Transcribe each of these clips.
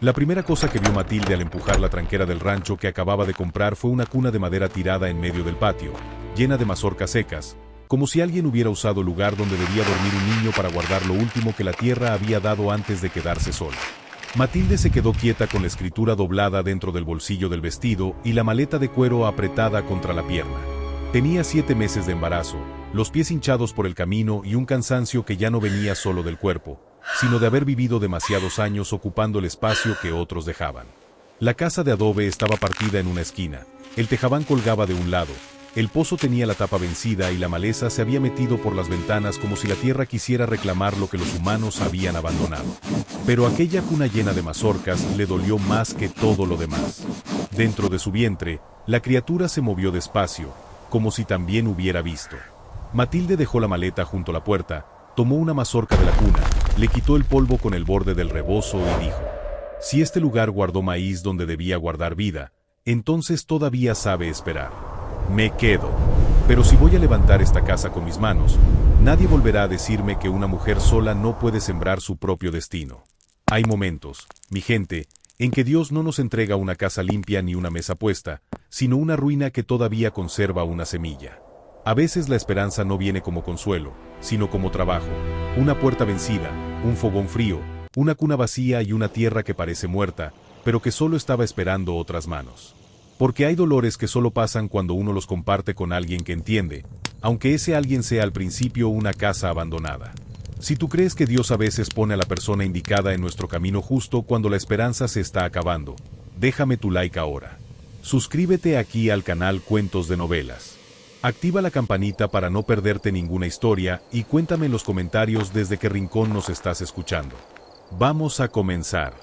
La primera cosa que vio Matilde al empujar la tranquera del rancho que acababa de comprar fue una cuna de madera tirada en medio del patio, llena de mazorcas secas, como si alguien hubiera usado el lugar donde debía dormir un niño para guardar lo último que la tierra había dado antes de quedarse sola. Matilde se quedó quieta con la escritura doblada dentro del bolsillo del vestido y la maleta de cuero apretada contra la pierna. Tenía 7 meses de embarazo, los pies hinchados por el camino y un cansancio que ya no venía solo del cuerpo, sino de haber vivido demasiados años ocupando el espacio que otros dejaban. La casa de adobe estaba partida en una esquina, el tejabán colgaba de un lado, el pozo tenía la tapa vencida y la maleza se había metido por las ventanas como si la tierra quisiera reclamar lo que los humanos habían abandonado. Pero aquella cuna llena de mazorcas le dolió más que todo lo demás. Dentro de su vientre, la criatura se movió despacio, como si también hubiera visto. Matilde dejó la maleta junto a la puerta, tomó una mazorca de la cuna, le quitó el polvo con el borde del rebozo y dijo: si este lugar guardó maíz donde debía guardar vida, entonces todavía sabe esperar. Me quedo. Pero si voy a levantar esta casa con mis manos, nadie volverá a decirme que una mujer sola no puede sembrar su propio destino. Hay momentos, mi gente, en que Dios no nos entrega una casa limpia ni una mesa puesta, sino una ruina que todavía conserva una semilla. A veces la esperanza no viene como consuelo, sino como trabajo, una puerta vencida, un fogón frío, una cuna vacía y una tierra que parece muerta, pero que solo estaba esperando otras manos. Porque hay dolores que solo pasan cuando uno los comparte con alguien que entiende, aunque ese alguien sea al principio una casa abandonada. Si tú crees que Dios a veces pone a la persona indicada en nuestro camino justo cuando la esperanza se está acabando, déjame tu like ahora. Suscríbete aquí al canal Cuentos de Novelas. Activa la campanita para no perderte ninguna historia y cuéntame en los comentarios desde qué rincón nos estás escuchando. Vamos a comenzar.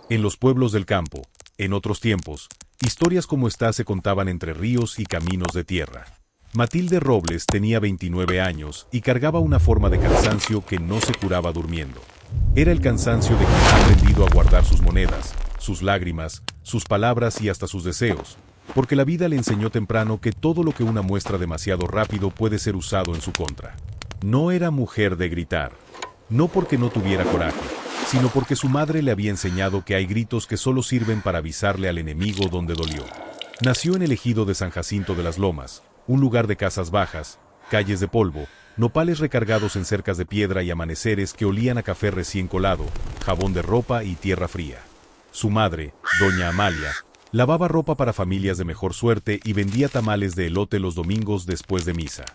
En los pueblos del campo, en otros tiempos, historias como esta se contaban entre ríos y caminos de tierra. Matilde Robles tenía 29 años y cargaba una forma de cansancio que no se curaba durmiendo. Era el cansancio de quien ha aprendido a guardar sus monedas, sus lágrimas, sus palabras y hasta sus deseos, porque la vida le enseñó temprano que todo lo que una muestra demasiado rápido puede ser usado en su contra. No era mujer de gritar, no porque no tuviera coraje, sino porque su madre le había enseñado que hay gritos que solo sirven para avisarle al enemigo donde dolió. Nació en el ejido de San Jacinto de las Lomas, un lugar de casas bajas, calles de polvo, nopales recargados en cercas de piedra y amaneceres que olían a café recién colado, jabón de ropa y tierra fría. Su madre, doña Amalia, lavaba ropa para familias de mejor suerte y vendía tamales de elote los domingos después de misa.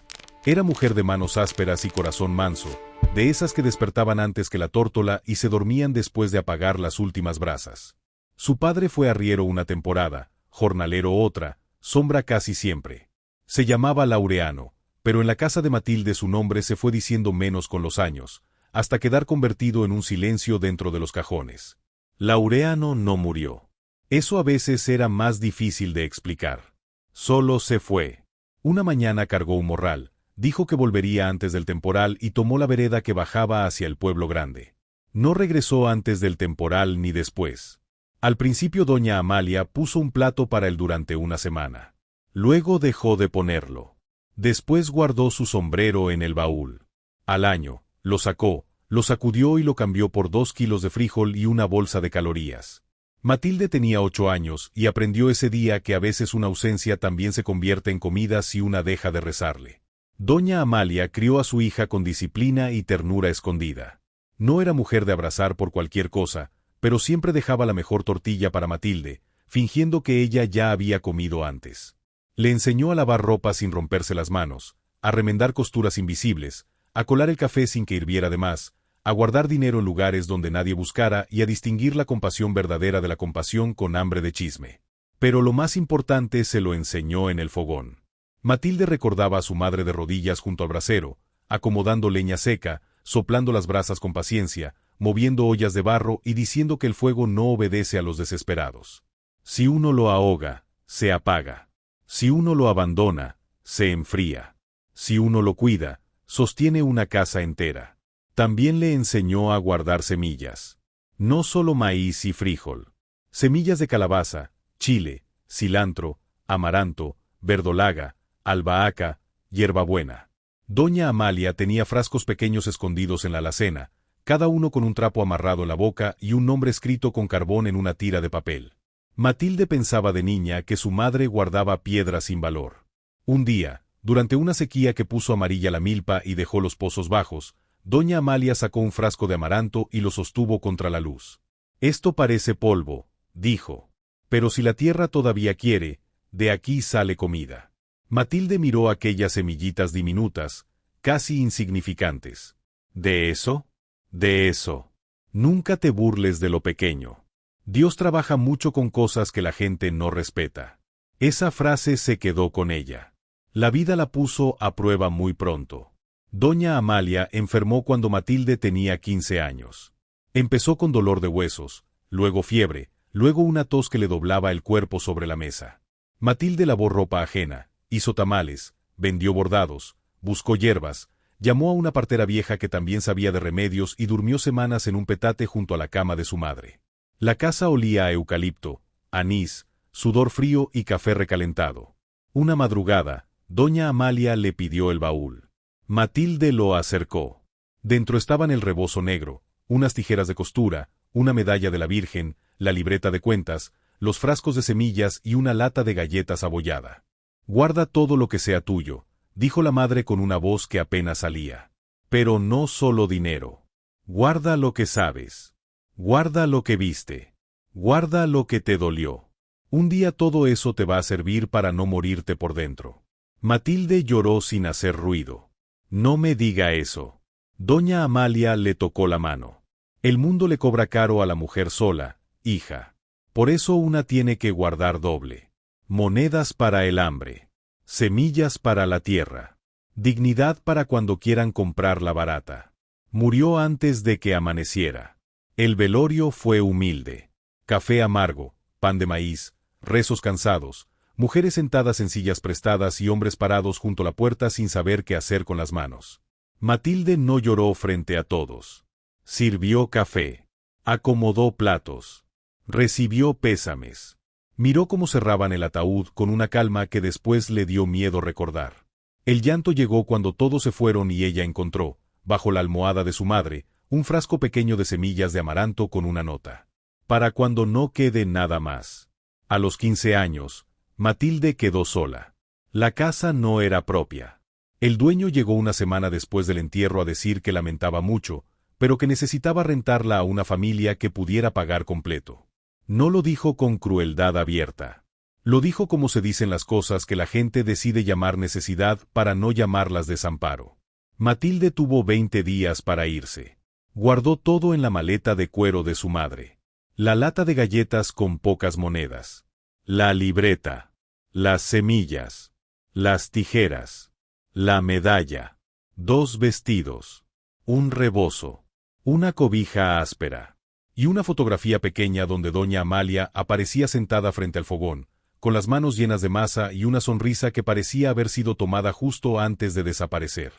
Era mujer de manos ásperas y corazón manso, de esas que despertaban antes que la tórtola y se dormían después de apagar las últimas brasas. Su padre fue arriero una temporada, jornalero otra, sombra casi siempre. Se llamaba Laureano, pero en la casa de Matilde su nombre se fue diciendo menos con los años, hasta quedar convertido en un silencio dentro de los cajones. Laureano no murió. Eso a veces era más difícil de explicar. Solo se fue. Una mañana cargó un morral, dijo que volvería antes del temporal y tomó la vereda que bajaba hacia el pueblo grande. No regresó antes del temporal ni después. Al principio doña Amalia puso un plato para él durante una semana. Luego dejó de ponerlo. Después guardó su sombrero en el baúl. Al año, lo sacó, lo sacudió y lo cambió por 2 kilos de frijol y una bolsa de calorías. Matilde tenía 8 años y aprendió ese día que a veces una ausencia también se convierte en comida si una deja de rezarle. Doña Amalia crió a su hija con disciplina y ternura escondida. No era mujer de abrazar por cualquier cosa, pero siempre dejaba la mejor tortilla para Matilde, fingiendo que ella ya había comido antes. Le enseñó a lavar ropa sin romperse las manos, a remendar costuras invisibles, a colar el café sin que hirviera de más, a guardar dinero en lugares donde nadie buscara y a distinguir la compasión verdadera de la compasión con hambre de chisme. Pero lo más importante se lo enseñó en el fogón. Matilde recordaba a su madre de rodillas junto al brasero, acomodando leña seca, soplando las brasas con paciencia, moviendo ollas de barro y diciendo que el fuego no obedece a los desesperados. Si uno lo ahoga, se apaga. Si uno lo abandona, se enfría. Si uno lo cuida, sostiene una casa entera. También le enseñó a guardar semillas. No solo maíz y frijol. Semillas de calabaza, chile, cilantro, amaranto, verdolaga, albahaca, hierbabuena. Doña Amalia tenía frascos pequeños escondidos en la alacena, cada uno con un trapo amarrado en la boca y un nombre escrito con carbón en una tira de papel. Matilde pensaba de niña que su madre guardaba piedras sin valor. Un día, durante una sequía que puso amarilla la milpa y dejó los pozos bajos, doña Amalia sacó un frasco de amaranto y lo sostuvo contra la luz. «Esto parece polvo», dijo. «Pero si la tierra todavía quiere, de aquí sale comida». Matilde miró aquellas semillitas diminutas, casi insignificantes. «¿De eso? De eso. Nunca te burles de lo pequeño. Dios trabaja mucho con cosas que la gente no respeta». Esa frase se quedó con ella. La vida la puso a prueba muy pronto. Doña Amalia enfermó cuando Matilde tenía 15 años. Empezó con dolor de huesos, luego fiebre, luego una tos que le doblaba el cuerpo sobre la mesa. Matilde lavó ropa ajena, hizo tamales, vendió bordados, buscó hierbas, llamó a una partera vieja que también sabía de remedios y durmió semanas en un petate junto a la cama de su madre. La casa olía a eucalipto, anís, sudor frío y café recalentado. Una madrugada, doña Amalia le pidió el baúl. Matilde lo acercó. Dentro estaban el rebozo negro, unas tijeras de costura, una medalla de la Virgen, la libreta de cuentas, los frascos de semillas y una lata de galletas abollada. «Guarda todo lo que sea tuyo», dijo la madre con una voz que apenas salía. «Pero no solo dinero. Guarda lo que sabes. Guarda lo que viste. Guarda lo que te dolió. Un día todo eso te va a servir para no morirte por dentro». Matilde lloró sin hacer ruido. «No me diga eso». Doña Amalia le tocó la mano. «El mundo le cobra caro a la mujer sola, hija. Por eso una tiene que guardar doble. Monedas para el hambre. Semillas para la tierra. Dignidad para cuando quieran comprarla barata». Murió antes de que amaneciera. El velorio fue humilde. Café amargo, pan de maíz, rezos cansados, mujeres sentadas en sillas prestadas y hombres parados junto a la puerta sin saber qué hacer con las manos. Matilde no lloró frente a todos. Sirvió café. Acomodó platos. Recibió pésames. Miró cómo cerraban el ataúd con una calma que después le dio miedo recordar. El llanto llegó cuando todos se fueron y ella encontró, bajo la almohada de su madre, un frasco pequeño de semillas de amaranto con una nota. «Para cuando no quede nada más». A los 15 años, Matilde quedó sola. La casa no era propia. El dueño llegó una semana después del entierro a decir que lamentaba mucho, pero que necesitaba rentarla a una familia que pudiera pagar completo. No lo dijo con crueldad abierta. Lo dijo como se dicen las cosas que la gente decide llamar necesidad para no llamarlas desamparo. Matilde tuvo 20 días para irse. Guardó todo en la maleta de cuero de su madre. La lata de galletas con pocas monedas. La libreta, las semillas, las tijeras, la medalla, 2 vestidos, un rebozo, una cobija áspera, y una fotografía pequeña donde doña Amalia aparecía sentada frente al fogón, con las manos llenas de masa y una sonrisa que parecía haber sido tomada justo antes de desaparecer.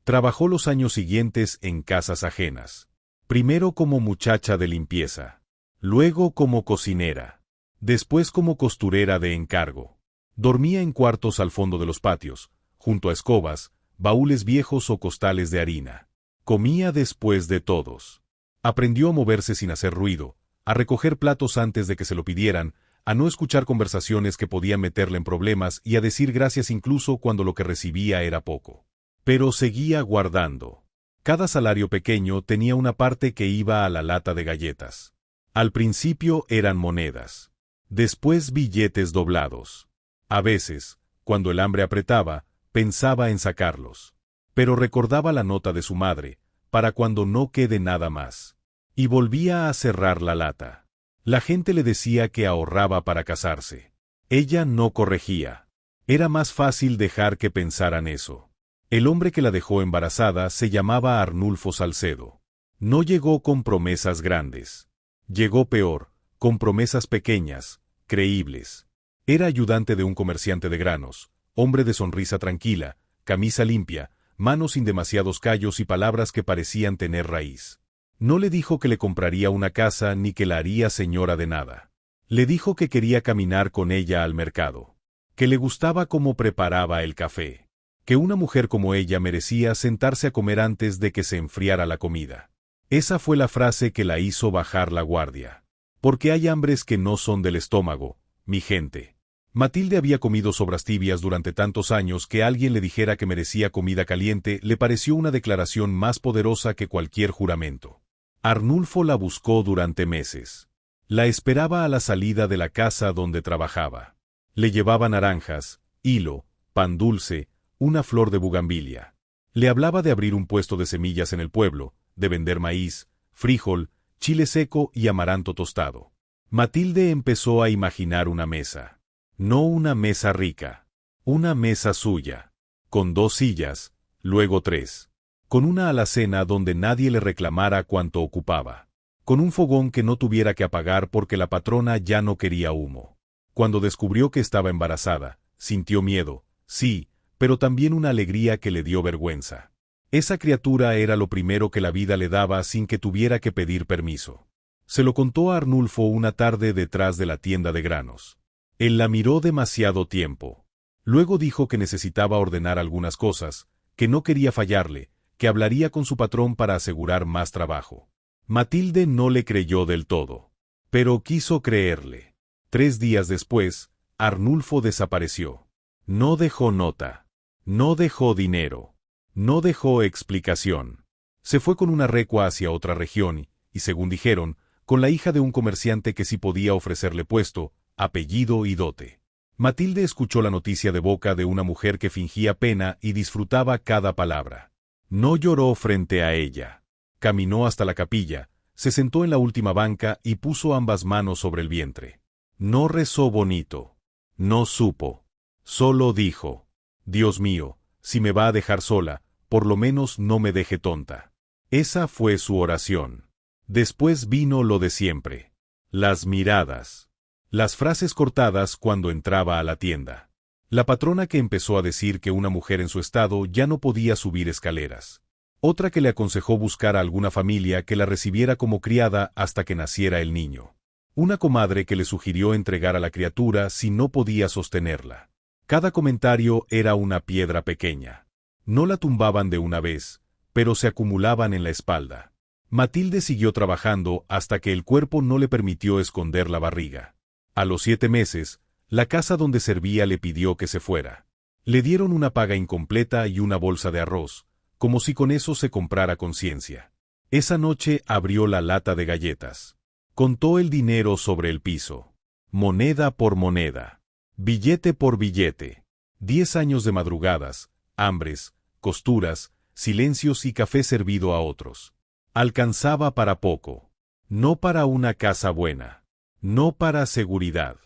Trabajó los años siguientes en casas ajenas. Primero como muchacha de limpieza, luego como cocinera. Después como costurera de encargo. Dormía en cuartos al fondo de los patios, junto a escobas, baúles viejos o costales de harina. Comía después de todos. Aprendió a moverse sin hacer ruido, a recoger platos antes de que se lo pidieran, a no escuchar conversaciones que podían meterle en problemas y a decir gracias incluso cuando lo que recibía era poco. Pero seguía guardando. Cada salario pequeño tenía una parte que iba a la lata de galletas. Al principio eran monedas. Después billetes doblados. A veces, cuando el hambre apretaba, pensaba en sacarlos. Pero recordaba la nota de su madre, para cuando no quede nada más. Y volvía a cerrar la lata. La gente le decía que ahorraba para casarse. Ella no corregía. Era más fácil dejar que pensaran eso. El hombre que la dejó embarazada se llamaba Arnulfo Salcedo. No llegó con promesas grandes. Llegó peor, con promesas pequeñas, creíbles. Era ayudante de un comerciante de granos, hombre de sonrisa tranquila, camisa limpia, manos sin demasiados callos y palabras que parecían tener raíz. No le dijo que le compraría una casa ni que la haría señora de nada. Le dijo que quería caminar con ella al mercado, que le gustaba cómo preparaba el café, que una mujer como ella merecía sentarse a comer antes de que se enfriara la comida. Esa fue la frase que la hizo bajar la guardia. Porque hay hambres que no son del estómago, mi gente. Matilde había comido sobras tibias durante tantos años que alguien le dijera que merecía comida caliente le pareció una declaración más poderosa que cualquier juramento. Arnulfo la buscó durante meses. La esperaba a la salida de la casa donde trabajaba. Le llevaba naranjas, hilo, pan dulce, una flor de bugambilia. Le hablaba de abrir un puesto de semillas en el pueblo, de vender maíz, frijol, chile seco y amaranto tostado. Matilde empezó a imaginar una mesa. No una mesa rica. Una mesa suya. Con 2 sillas, luego 3. Con una alacena donde nadie le reclamara cuánto ocupaba. Con un fogón que no tuviera que apagar porque la patrona ya no quería humo. Cuando descubrió que estaba embarazada, sintió miedo, sí, pero también una alegría que le dio vergüenza. Esa criatura era lo primero que la vida le daba sin que tuviera que pedir permiso. Se lo contó a Arnulfo una tarde detrás de la tienda de granos. Él la miró demasiado tiempo. Luego dijo que necesitaba ordenar algunas cosas, que no quería fallarle, que hablaría con su patrón para asegurar más trabajo. Matilde no le creyó del todo, pero quiso creerle. 3 días después, Arnulfo desapareció. No dejó nota. No dejó dinero. No dejó explicación. Se fue con una recua hacia otra región y, según dijeron, con la hija de un comerciante que sí podía ofrecerle puesto, apellido y dote. Matilde escuchó la noticia de boca de una mujer que fingía pena y disfrutaba cada palabra. No lloró frente a ella. Caminó hasta la capilla, se sentó en la última banca y puso ambas manos sobre el vientre. No rezó bonito. No supo. Solo dijo: Dios mío, si me va a dejar sola, por lo menos no me deje tonta. Esa fue su oración. Después vino lo de siempre. Las miradas. Las frases cortadas cuando entraba a la tienda. La patrona que empezó a decir que una mujer en su estado ya no podía subir escaleras. Otra que le aconsejó buscar a alguna familia que la recibiera como criada hasta que naciera el niño. Una comadre que le sugirió entregar a la criatura si no podía sostenerla. Cada comentario era una piedra pequeña. No la tumbaban de una vez, pero se acumulaban en la espalda. Matilde siguió trabajando hasta que el cuerpo no le permitió esconder la barriga. A los 7 meses, la casa donde servía le pidió que se fuera. Le dieron una paga incompleta y una bolsa de arroz, como si con eso se comprara conciencia. Esa noche abrió la lata de galletas. Contó el dinero sobre el piso. Moneda por moneda. Billete por billete. 10 años de madrugadas, hambres, costuras, silencios y café servido a otros. Alcanzaba para poco. No para una casa buena. No para seguridad.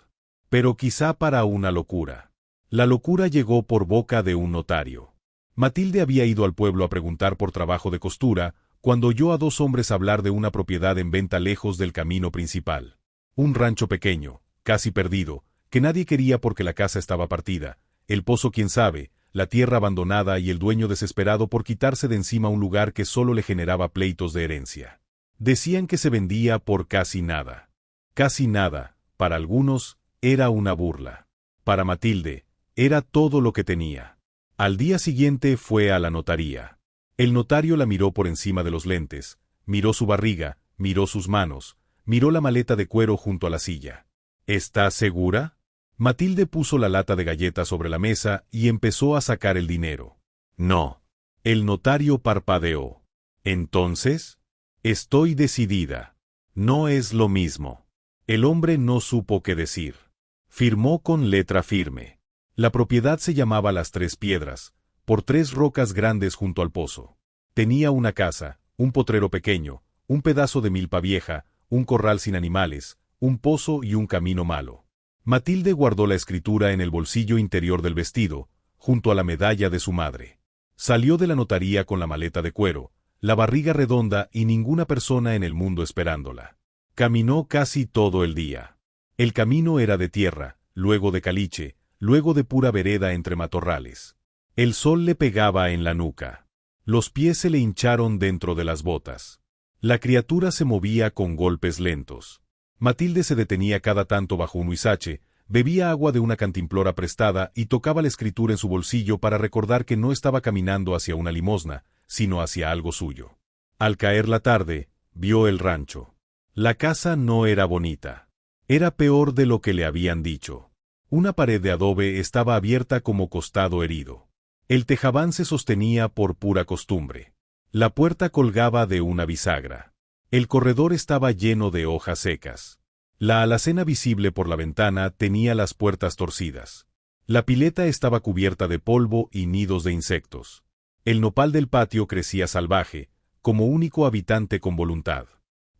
Pero quizá para una locura. La locura llegó por boca de un notario. Matilde había ido al pueblo a preguntar por trabajo de costura, cuando oyó a 2 hombres hablar de una propiedad en venta lejos del camino principal. Un rancho pequeño, casi perdido, que nadie quería porque la casa estaba partida, el pozo quién sabe, la tierra abandonada y el dueño desesperado por quitarse de encima un lugar que solo le generaba pleitos de herencia. Decían que se vendía por casi nada. Casi nada, para algunos, era una burla. Para Matilde, era todo lo que tenía. Al día siguiente fue a la notaría. El notario la miró por encima de los lentes, miró su barriga, miró sus manos, miró la maleta de cuero junto a la silla. ¿Está segura? Matilde puso la lata de galletas sobre la mesa y empezó a sacar el dinero. No. El notario parpadeó. ¿Entonces? Estoy decidida. No es lo mismo. El hombre no supo qué decir. Firmó con letra firme. La propiedad se llamaba Las 3 Piedras, por 3 rocas grandes junto al pozo. Tenía una casa, un potrero pequeño, un pedazo de milpa vieja, un corral sin animales, un pozo y un camino malo. Matilde guardó la escritura en el bolsillo interior del vestido, junto a la medalla de su madre. Salió de la notaría con la maleta de cuero, la barriga redonda y ninguna persona en el mundo esperándola. Caminó casi todo el día. El camino era de tierra, luego de caliche, luego de pura vereda entre matorrales. El sol le pegaba en la nuca. Los pies se le hincharon dentro de las botas. La criatura se movía con golpes lentos. Matilde se detenía cada tanto bajo un huizache, bebía agua de una cantimplora prestada y tocaba la escritura en su bolsillo para recordar que no estaba caminando hacia una limosna, sino hacia algo suyo. Al caer la tarde, vio el rancho. La casa no era bonita. Era peor de lo que le habían dicho. Una pared de adobe estaba abierta como costado herido. El tejabán se sostenía por pura costumbre. La puerta colgaba de una bisagra. El corredor estaba lleno de hojas secas. La alacena visible por la ventana tenía las puertas torcidas. La pileta estaba cubierta de polvo y nidos de insectos. El nopal del patio crecía salvaje, como único habitante con voluntad.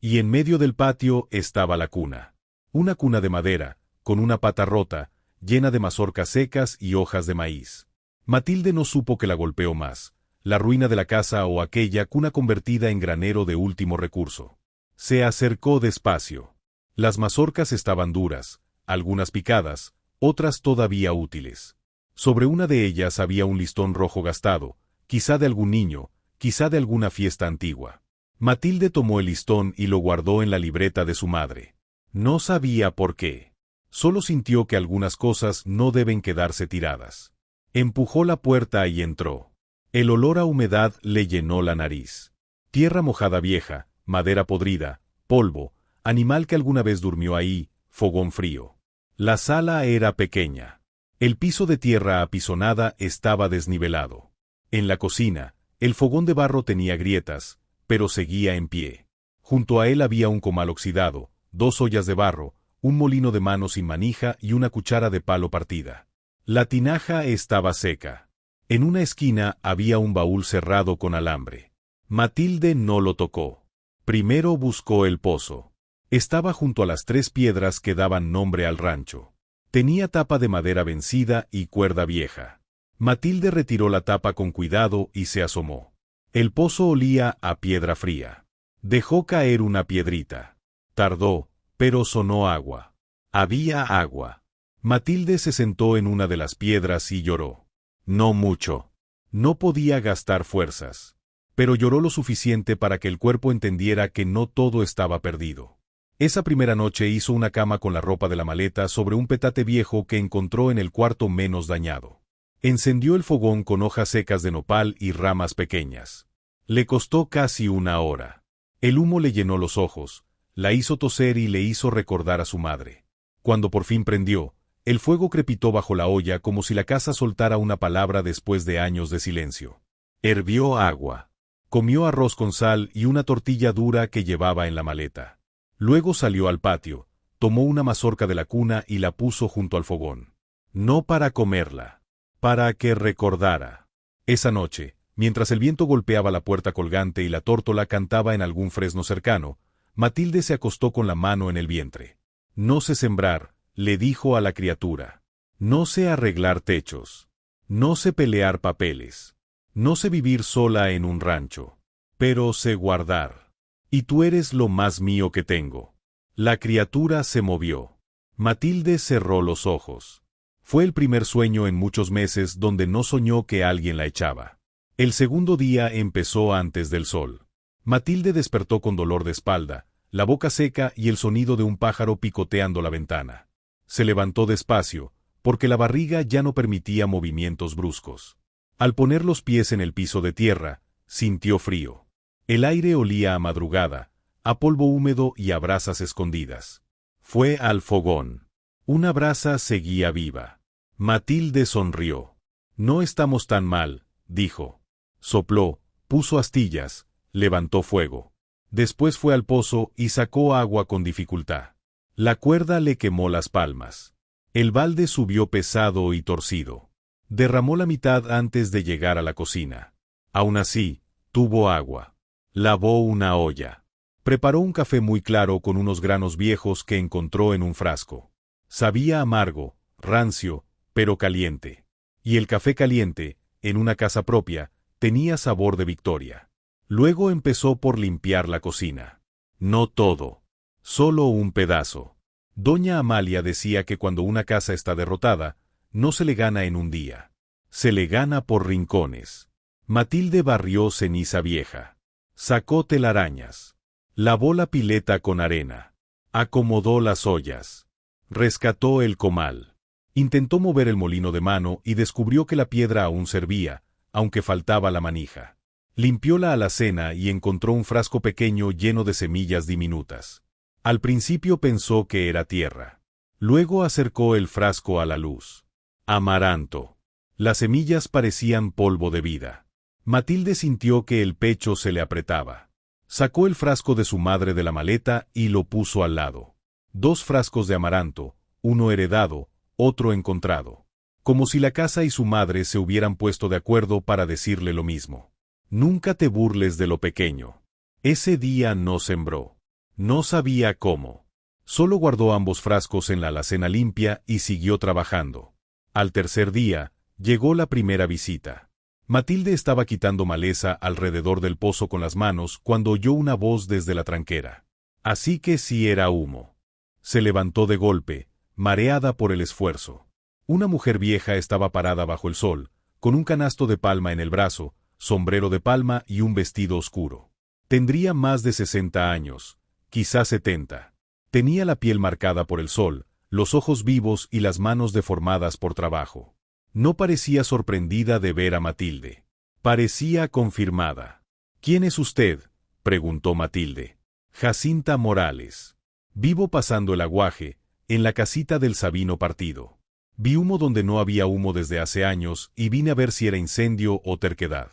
Y en medio del patio estaba la cuna. Una cuna de madera, con una pata rota, llena de mazorcas secas y hojas de maíz. Matilde no supo que la golpeó más, la ruina de la casa o aquella cuna convertida en granero de último recurso. Se acercó despacio. Las mazorcas estaban duras, algunas picadas, otras todavía útiles. Sobre una de ellas había un listón rojo gastado, quizá de algún niño, quizá de alguna fiesta antigua. Matilde tomó el listón y lo guardó en la libreta de su madre. No sabía por qué. Solo sintió que algunas cosas no deben quedarse tiradas. Empujó la puerta y entró. El olor a humedad le llenó la nariz. Tierra mojada vieja, madera podrida, polvo, animal que alguna vez durmió ahí, fogón frío. La sala era pequeña. El piso de tierra apisonada estaba desnivelado. En la cocina, el fogón de barro tenía grietas, pero seguía en pie. Junto a él había un comal oxidado, 2 ollas de barro, un molino de mano sin manija y una cuchara de palo partida. La tinaja estaba seca. En una esquina había un baúl cerrado con alambre. Matilde no lo tocó. Primero buscó el pozo. Estaba junto a las 3 piedras que daban nombre al rancho. Tenía tapa de madera vencida y cuerda vieja. Matilde retiró la tapa con cuidado y se asomó. El pozo olía a piedra fría. Dejó caer una piedrita. Tardó, pero sonó agua. Había agua. Matilde se sentó en una de las piedras y lloró. No mucho. No podía gastar fuerzas. Pero lloró lo suficiente para que el cuerpo entendiera que no todo estaba perdido. Esa primera noche hizo una cama con la ropa de la maleta sobre un petate viejo que encontró en el cuarto menos dañado. Encendió el fogón con hojas secas de nopal y ramas pequeñas. Le costó casi 1 hora. El humo le llenó los ojos, la hizo toser y le hizo recordar a su madre. Cuando por fin prendió, el fuego crepitó bajo la olla como si la casa soltara una palabra después de años de silencio. Hervió agua. Comió arroz con sal y una tortilla dura que llevaba en la maleta. Luego salió al patio, tomó una mazorca de la cuna y la puso junto al fogón. No para comerla, para que recordara. Esa noche, mientras el viento golpeaba la puerta colgante y la tórtola cantaba en algún fresno cercano, Matilde se acostó con la mano en el vientre. No sé sembrar, le dijo a la criatura. No sé arreglar techos. No sé pelear papeles. No sé vivir sola en un rancho. Pero sé guardar. Y tú eres lo más mío que tengo. La criatura se movió. Matilde cerró los ojos. Fue el primer sueño en muchos meses donde no soñó que alguien la echaba. El segundo día empezó antes del sol. Matilde despertó con dolor de espalda, la boca seca y el sonido de un pájaro picoteando la ventana. Se levantó despacio, porque la barriga ya no permitía movimientos bruscos. Al poner los pies en el piso de tierra, sintió frío. El aire olía a madrugada, a polvo húmedo y a brasas escondidas. Fue al fogón. Una brasa seguía viva. Matilde sonrió. No estamos tan mal, dijo. Sopló, puso astillas, levantó fuego. Después fue al pozo y sacó agua con dificultad. La cuerda le quemó las palmas. El balde subió pesado y torcido. Derramó la mitad antes de llegar a la cocina. Aún así, tuvo agua. Lavó una olla. Preparó un café muy claro con unos granos viejos que encontró en un frasco. Sabía amargo, rancio, pero caliente. Y el café caliente, en una casa propia, tenía sabor de victoria. Luego empezó por limpiar la cocina. No todo. Solo un pedazo. Doña Amalia decía que cuando una casa está derrotada, no se le gana en un día. Se le gana por rincones. Matilde barrió ceniza vieja. Sacó telarañas. Lavó la pileta con arena. Acomodó las ollas. Rescató el comal. Intentó mover el molino de mano y descubrió que la piedra aún servía, aunque faltaba la manija. Limpió la alacena y encontró un frasco pequeño lleno de semillas diminutas. Al principio pensó que era tierra. Luego acercó el frasco a la luz. Amaranto. Las semillas parecían polvo de vida. Matilde sintió que el pecho se le apretaba. Sacó el frasco de su madre de la maleta y lo puso al lado. 2 frascos de amaranto, uno heredado, otro encontrado. Como si la casa y su madre se hubieran puesto de acuerdo para decirle lo mismo. Nunca te burles de lo pequeño. Ese día no sembró. No sabía cómo. Solo guardó ambos frascos en la alacena limpia y siguió trabajando. Al tercer día, llegó la primera visita. Matilde estaba quitando maleza alrededor del pozo con las manos cuando oyó una voz desde la tranquera. Así que sí era humo. Se levantó de golpe, mareada por el esfuerzo. Una mujer vieja estaba parada bajo el sol, con un canasto de palma en el brazo, sombrero de palma y un vestido oscuro. Tendría más de 60 años, quizás 70. Tenía la piel marcada por el sol, los ojos vivos y las manos deformadas por trabajo. No parecía sorprendida de ver a Matilde. Parecía confirmada. ¿Quién es usted?, preguntó Matilde. Jacinta Morales. Vivo pasando el aguaje, en la casita del Sabino Partido. Vi humo donde no había humo desde hace años y vine a ver si era incendio o terquedad.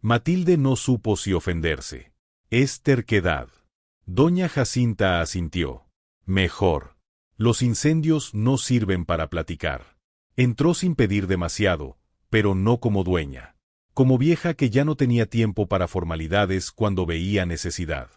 Matilde no supo si ofenderse. Es terquedad. Doña Jacinta asintió. Mejor. Los incendios no sirven para platicar. Entró sin pedir demasiado, pero no como dueña. Como vieja que ya no tenía tiempo para formalidades cuando veía necesidad.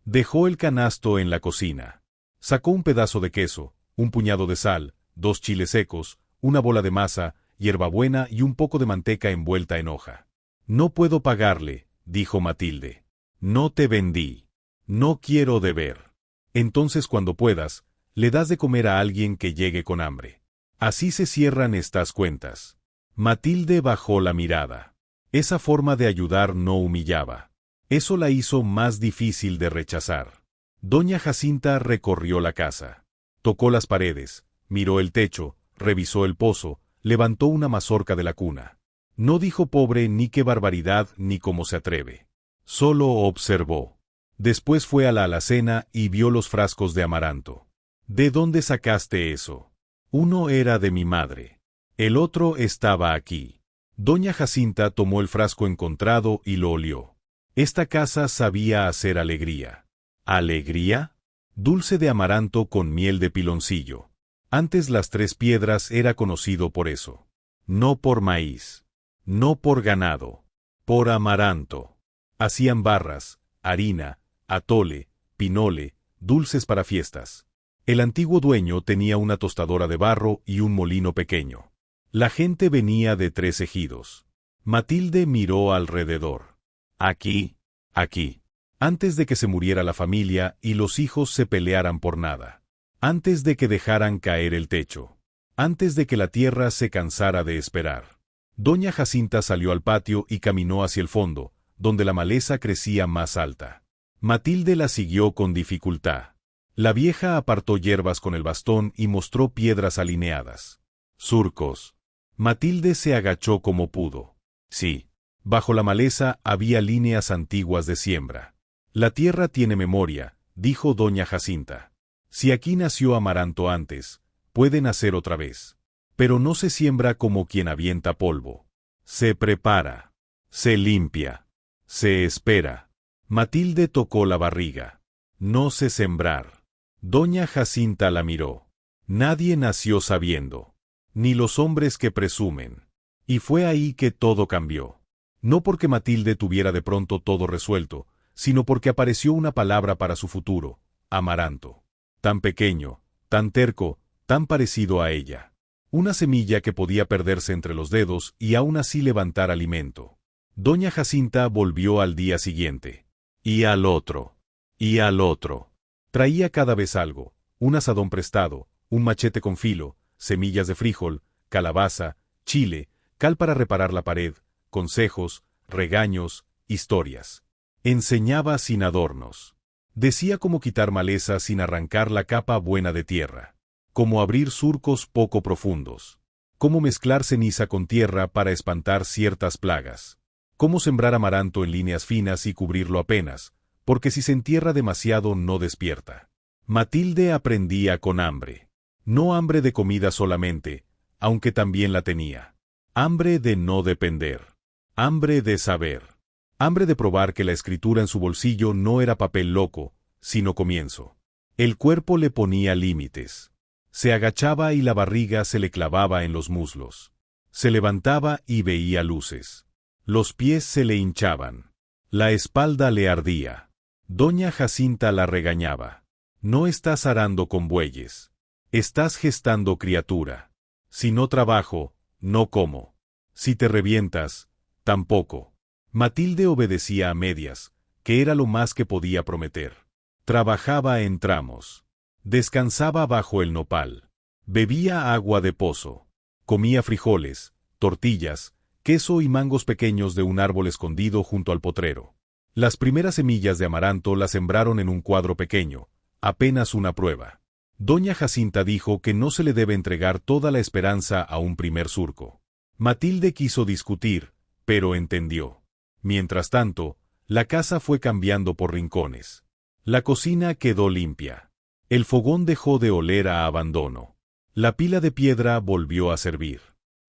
Dejó el canasto en la cocina. Sacó un pedazo de queso, un puñado de sal, 2 chiles secos, una bola de masa, hierbabuena y un poco de manteca envuelta en hoja. No puedo pagarle, dijo Matilde. No te vendí. No quiero deber. Entonces cuando puedas, le das de comer a alguien que llegue con hambre. Así se cierran estas cuentas. Matilde bajó la mirada. Esa forma de ayudar no humillaba. Eso la hizo más difícil de rechazar. Doña Jacinta recorrió la casa. Tocó las paredes, miró el techo, revisó el pozo, levantó una mazorca de la cuna. No dijo pobre ni qué barbaridad ni cómo se atreve. Solo observó. Después fue a la alacena y vio los frascos de amaranto. ¿De dónde sacaste eso? Uno era de mi madre. El otro estaba aquí. Doña Jacinta tomó el frasco encontrado y lo olió. Esta casa sabía hacer alegría. ¿Alegría? Dulce de amaranto con miel de piloncillo. Antes Las Tres Piedras era conocido por eso. No por maíz. No por ganado. Por amaranto. Hacían barras, harina, atole, pinole, dulces para fiestas. El antiguo dueño tenía una tostadora de barro y un molino pequeño. La gente venía de 3 ejidos. Matilde miró alrededor. Aquí, aquí. Antes de que se muriera la familia y los hijos se pelearan por nada. Antes de que dejaran caer el techo. Antes de que la tierra se cansara de esperar. Doña Jacinta salió al patio y caminó hacia el fondo, donde la maleza crecía más alta. Matilde la siguió con dificultad. La vieja apartó hierbas con el bastón y mostró piedras alineadas. Surcos. Matilde se agachó como pudo. Sí. Bajo la maleza había líneas antiguas de siembra. La tierra tiene memoria, dijo doña Jacinta. Si aquí nació amaranto antes, puede nacer otra vez. Pero no se siembra como quien avienta polvo. Se prepara. Se limpia. Se espera. Matilde tocó la barriga. No sé sembrar. Doña Jacinta la miró. Nadie nació sabiendo. Ni los hombres que presumen. Y fue ahí que todo cambió. No porque Matilde tuviera de pronto todo resuelto, sino porque apareció una palabra para su futuro, amaranto. Tan pequeño, tan terco, tan parecido a ella. Una semilla que podía perderse entre los dedos y aún así levantar alimento. Doña Jacinta volvió al día siguiente. Y al otro. Y al otro. Traía cada vez algo, un asadón prestado, un machete con filo, semillas de frijol, calabaza, chile, cal para reparar la pared, consejos, regaños, historias. Enseñaba sin adornos. Decía cómo quitar maleza sin arrancar la capa buena de tierra. Cómo abrir surcos poco profundos. Cómo mezclar ceniza con tierra para espantar ciertas plagas. Cómo sembrar amaranto en líneas finas y cubrirlo apenas, porque si se entierra demasiado no despierta. Matilde aprendía con hambre. No hambre de comida solamente, aunque también la tenía. Hambre de no depender. Hambre de saber. Hambre de probar que la escritura en su bolsillo no era papel loco, sino comienzo. El cuerpo le ponía límites. Se agachaba y la barriga se le clavaba en los muslos. Se levantaba y veía luces. Los pies se le hinchaban. La espalda le ardía. Doña Jacinta la regañaba. No estás arando con bueyes. Estás gestando criatura. Si no trabajo, no como. Si te revientas, tampoco. Matilde obedecía a medias, que era lo más que podía prometer. Trabajaba en tramos. Descansaba bajo el nopal. Bebía agua de pozo. Comía frijoles, tortillas, queso y mangos pequeños de un árbol escondido junto al potrero. Las primeras semillas de amaranto las sembraron en un cuadro pequeño, apenas una prueba. Doña Jacinta dijo que no se le debe entregar toda la esperanza a un primer surco. Matilde quiso discutir, pero entendió. Mientras tanto, la casa fue cambiando por rincones. La cocina quedó limpia. El fogón dejó de oler a abandono. La pila de piedra volvió a servir.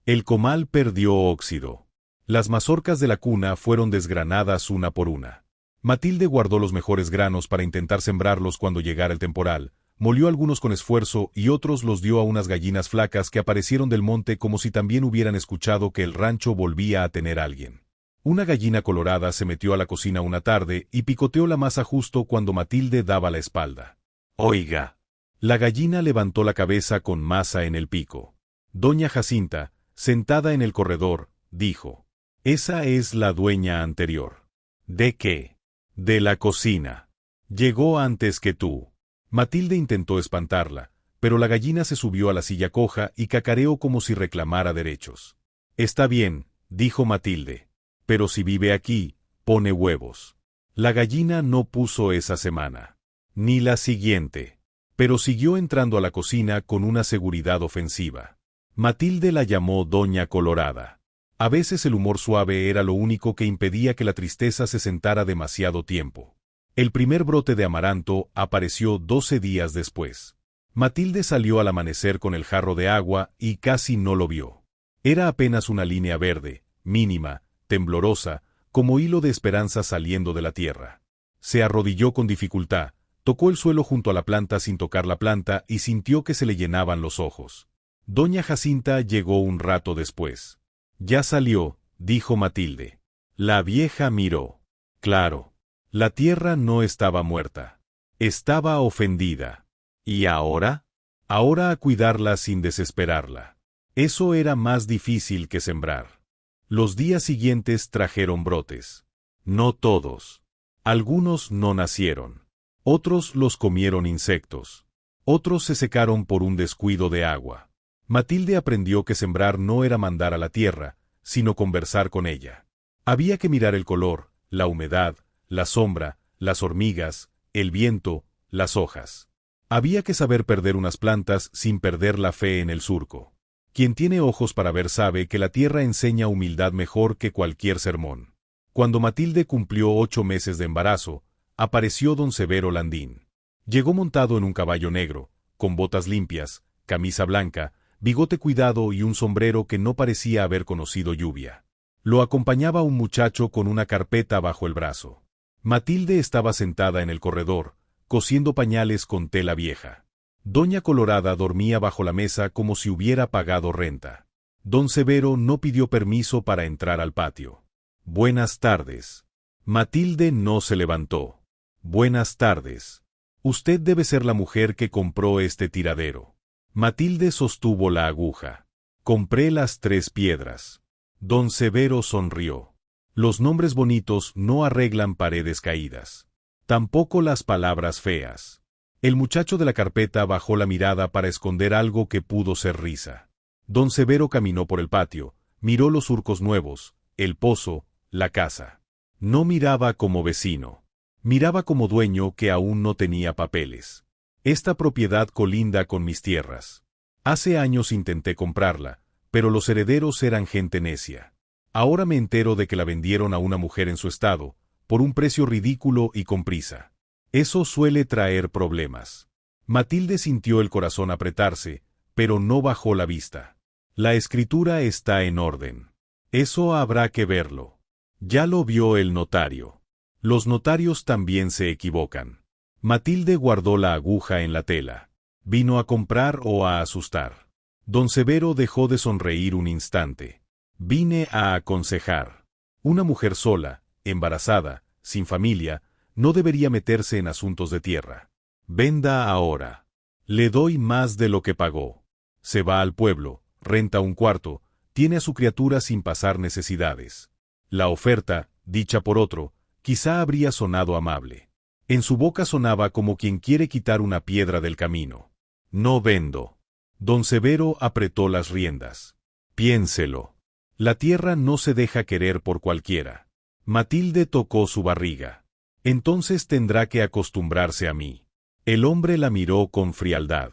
El comal perdió óxido. Las mazorcas de la cuna fueron desgranadas una por una. Matilde guardó los mejores granos para intentar sembrarlos cuando llegara el temporal, molió algunos con esfuerzo y otros los dio a unas gallinas flacas que aparecieron del monte como si también hubieran escuchado que el rancho volvía a tener alguien. Una gallina colorada se metió a la cocina una tarde y picoteó la masa justo cuando Matilde daba la espalda. «Oiga». La gallina levantó la cabeza con masa en el pico. Doña Jacinta, sentada en el corredor, dijo: «Esa es la dueña anterior». «¿De qué?» «De la cocina. Llegó antes que tú». Matilde intentó espantarla, pero la gallina se subió a la silla coja y cacareó como si reclamara derechos. «Está bien», dijo Matilde, «pero si vive aquí, pone huevos». La gallina no puso esa semana, ni la siguiente, pero siguió entrando a la cocina con una seguridad ofensiva. Matilde la llamó Doña Colorada. A veces el humor suave era lo único que impedía que la tristeza se sentara demasiado tiempo. El primer brote de amaranto apareció 12 días después. Matilde salió al amanecer con el jarro de agua y casi no lo vio. Era apenas una línea verde, mínima, temblorosa, como hilo de esperanza saliendo de la tierra. Se arrodilló con dificultad, tocó el suelo junto a la planta sin tocar la planta y sintió que se le llenaban los ojos. Doña Jacinta llegó un rato después. «Ya salió», dijo Matilde. La vieja miró. Claro. La tierra no estaba muerta. Estaba ofendida. ¿Y ahora? Ahora a cuidarla sin desesperarla. Eso era más difícil que sembrar. Los días siguientes trajeron brotes. No todos. Algunos no nacieron. Otros los comieron insectos. Otros se secaron por un descuido de agua. Matilde aprendió que sembrar no era mandar a la tierra, sino conversar con ella. Había que mirar el color, la humedad, la sombra, las hormigas, el viento, las hojas. Había que saber perder unas plantas sin perder la fe en el surco. Quien tiene ojos para ver sabe que la tierra enseña humildad mejor que cualquier sermón. Cuando Matilde cumplió 8 meses de embarazo, apareció don Severo Landín. Llegó montado en un caballo negro, con botas limpias, camisa blanca, bigote cuidado y un sombrero que no parecía haber conocido lluvia. Lo acompañaba un muchacho con una carpeta bajo el brazo. Matilde estaba sentada en el corredor, cosiendo pañales con tela vieja. Doña Colorada dormía bajo la mesa como si hubiera pagado renta. Don Severo no pidió permiso para entrar al patio. «Buenas tardes». Matilde no se levantó. «Buenas tardes. Usted debe ser la mujer que compró este tiradero». Matilde sostuvo la aguja. «Compré las 3 piedras». Don Severo sonrió. Los nombres bonitos no arreglan paredes caídas. Tampoco las palabras feas. El muchacho de la carpeta bajó la mirada para esconder algo que pudo ser risa. Don Severo caminó por el patio, miró los surcos nuevos, el pozo, la casa. No miraba como vecino. Miraba como dueño que aún no tenía papeles. «Esta propiedad colinda con mis tierras. Hace años intenté comprarla, pero los herederos eran gente necia. Ahora me entero de que la vendieron a una mujer en su estado, por un precio ridículo y con prisa. Eso suele traer problemas. Matilde sintió el corazón apretarse, pero no bajó la vista. La escritura está en orden. Eso habrá que verlo. Ya lo vio el notario. Los notarios también se equivocan. Matilde guardó la aguja en la tela. ¿Vino a comprar o a asustar? Don Severo dejó de sonreír un instante. Vine a aconsejar. Una mujer sola, embarazada, sin familia, no debería meterse en asuntos de tierra. Venda ahora. Le doy más de lo que pagó. Se va al pueblo, renta un cuarto, tiene a su criatura sin pasar necesidades. La oferta, dicha por otro, quizá habría sonado amable. En su boca sonaba como quien quiere quitar una piedra del camino. No vendo. Don Severo apretó las riendas. Piénselo. La tierra no se deja querer por cualquiera. Matilde tocó su barriga. Entonces tendrá que acostumbrarse a mí. El hombre la miró con frialdad.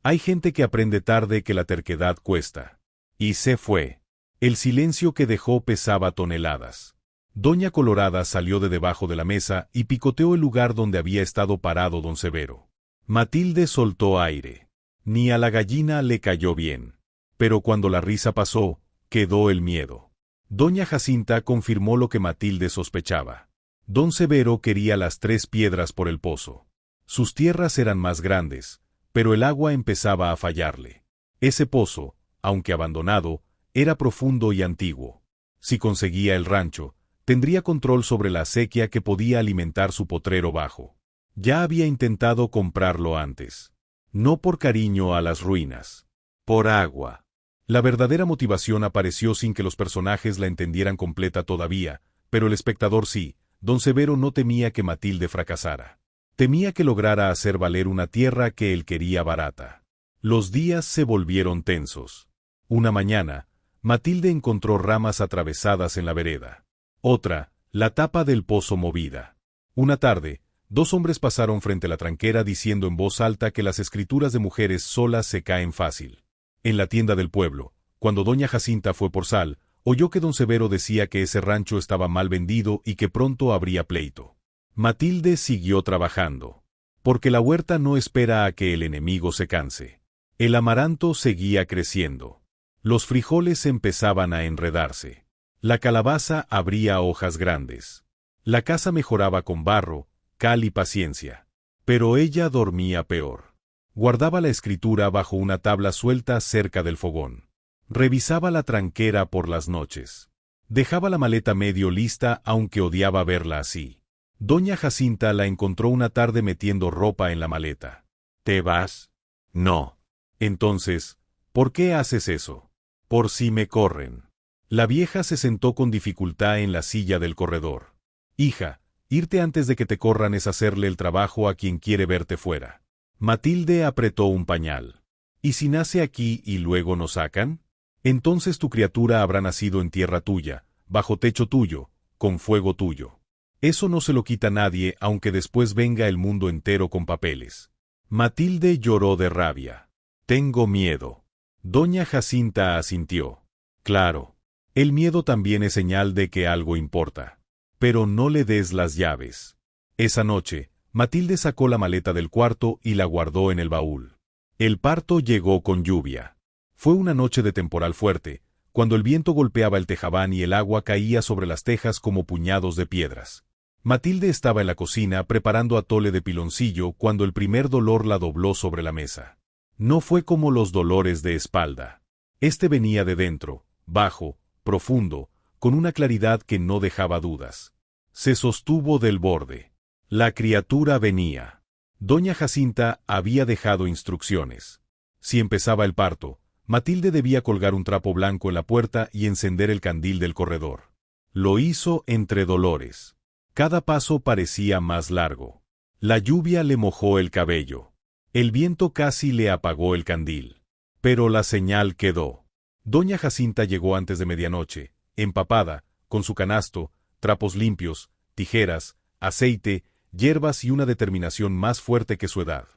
Hay gente que aprende tarde que la terquedad cuesta. Y se fue. El silencio que dejó pesaba toneladas. Doña Colorada salió de debajo de la mesa y picoteó el lugar donde había estado parado don Severo. Matilde soltó aire. Ni a la gallina le cayó bien. Pero cuando la risa pasó, quedó el miedo. Doña Jacinta confirmó lo que Matilde sospechaba. Don Severo quería las 3 piedras por el pozo. Sus tierras eran más grandes, pero el agua empezaba a fallarle. Ese pozo, aunque abandonado, era profundo y antiguo. Si conseguía el rancho, tendría control sobre la acequia que podía alimentar su potrero bajo. Ya había intentado comprarlo antes. No por cariño a las ruinas. Por agua. La verdadera motivación apareció sin que los personajes la entendieran completa todavía, pero el espectador sí. Don Severo no temía que Matilde fracasara. Temía que lograra hacer valer una tierra que él quería barata. Los días se volvieron tensos. Una mañana, Matilde encontró ramas atravesadas en la vereda. Otra, la tapa del pozo movida. Una tarde, 2 hombres pasaron frente a la tranquera diciendo en voz alta que las escrituras de mujeres solas se caen fácil. En la tienda del pueblo, cuando doña Jacinta fue por sal, oyó que don Severo decía que ese rancho estaba mal vendido y que pronto habría pleito. Matilde siguió trabajando. Porque la huerta no espera a que el enemigo se canse. El amaranto seguía creciendo. Los frijoles empezaban a enredarse. La calabaza abría hojas grandes. La casa mejoraba con barro, cal y paciencia. Pero ella dormía peor. Guardaba la escritura bajo una tabla suelta cerca del fogón. Revisaba la tranquera por las noches. Dejaba la maleta medio lista aunque odiaba verla así. Doña Jacinta la encontró una tarde metiendo ropa en la maleta. ¿Te vas? No. Entonces, ¿por qué haces eso? Por si me corren. La vieja se sentó con dificultad en la silla del corredor. Hija, irte antes de que te corran es hacerle el trabajo a quien quiere verte fuera. Matilde apretó un pañal. ¿Y si nace aquí y luego nos sacan? Entonces tu criatura habrá nacido en tierra tuya, bajo techo tuyo, con fuego tuyo. Eso no se lo quita nadie aunque después venga el mundo entero con papeles. Matilde lloró de rabia. Tengo miedo. Doña Jacinta asintió. Claro. El miedo también es señal de que algo importa. Pero no le des las llaves. Esa noche, Matilde sacó la maleta del cuarto y la guardó en el baúl. El parto llegó con lluvia. Fue una noche de temporal fuerte, cuando el viento golpeaba el tejabán y el agua caía sobre las tejas como puñados de piedras. Matilde estaba en la cocina preparando atole de piloncillo cuando el primer dolor la dobló sobre la mesa. No fue como los dolores de espalda. Este venía de dentro, bajo, profundo, con una claridad que no dejaba dudas. Se sostuvo del borde. La criatura venía. Doña Jacinta había dejado instrucciones. Si empezaba el parto, Matilde debía colgar un trapo blanco en la puerta y encender el candil del corredor. Lo hizo entre dolores. Cada paso parecía más largo. La lluvia le mojó el cabello. El viento casi le apagó el candil. Pero la señal quedó. Doña Jacinta llegó antes de medianoche, empapada, con su canasto, trapos limpios, tijeras, aceite, hierbas y una determinación más fuerte que su edad.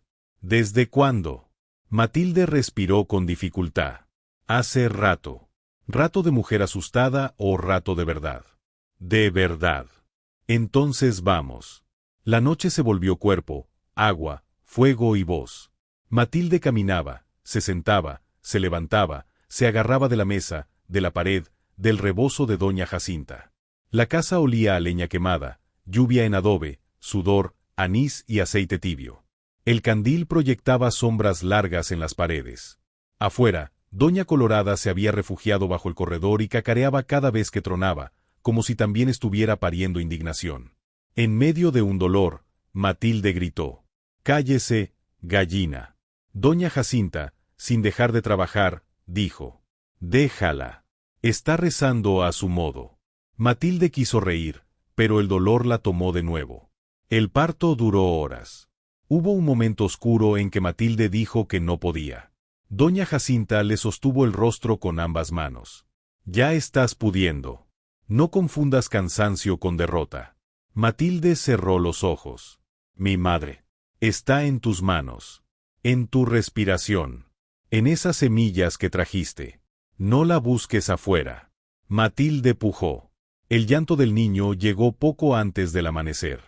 ¿Desde cuándo? Matilde respiró con dificultad. Hace rato. ¿Rato de mujer asustada o rato de verdad? De verdad. Entonces vamos. La noche se volvió cuerpo, agua, fuego y voz. Matilde caminaba, se sentaba, se levantaba, se agarraba de la mesa, de la pared, del rebozo de doña Jacinta. La casa olía a leña quemada, lluvia en adobe, sudor, anís y aceite tibio. El candil proyectaba sombras largas en las paredes. Afuera, doña Colorada se había refugiado bajo el corredor y cacareaba cada vez que tronaba, como si también estuviera pariendo indignación. En medio de un dolor, Matilde gritó: «¡Cállese, gallina!». Doña Jacinta, sin dejar de trabajar, dijo: «Déjala. Está rezando a su modo». Matilde quiso reír, pero el dolor la tomó de nuevo. El parto duró horas. Hubo un momento oscuro en que Matilde dijo que no podía. Doña Jacinta le sostuvo el rostro con ambas manos. «Ya estás pudiendo. No confundas cansancio con derrota». Matilde cerró los ojos. «Mi madre. Está en tus manos. En tu respiración. En esas semillas que trajiste. No la busques afuera». Matilde pujó. El llanto del niño llegó poco antes del amanecer.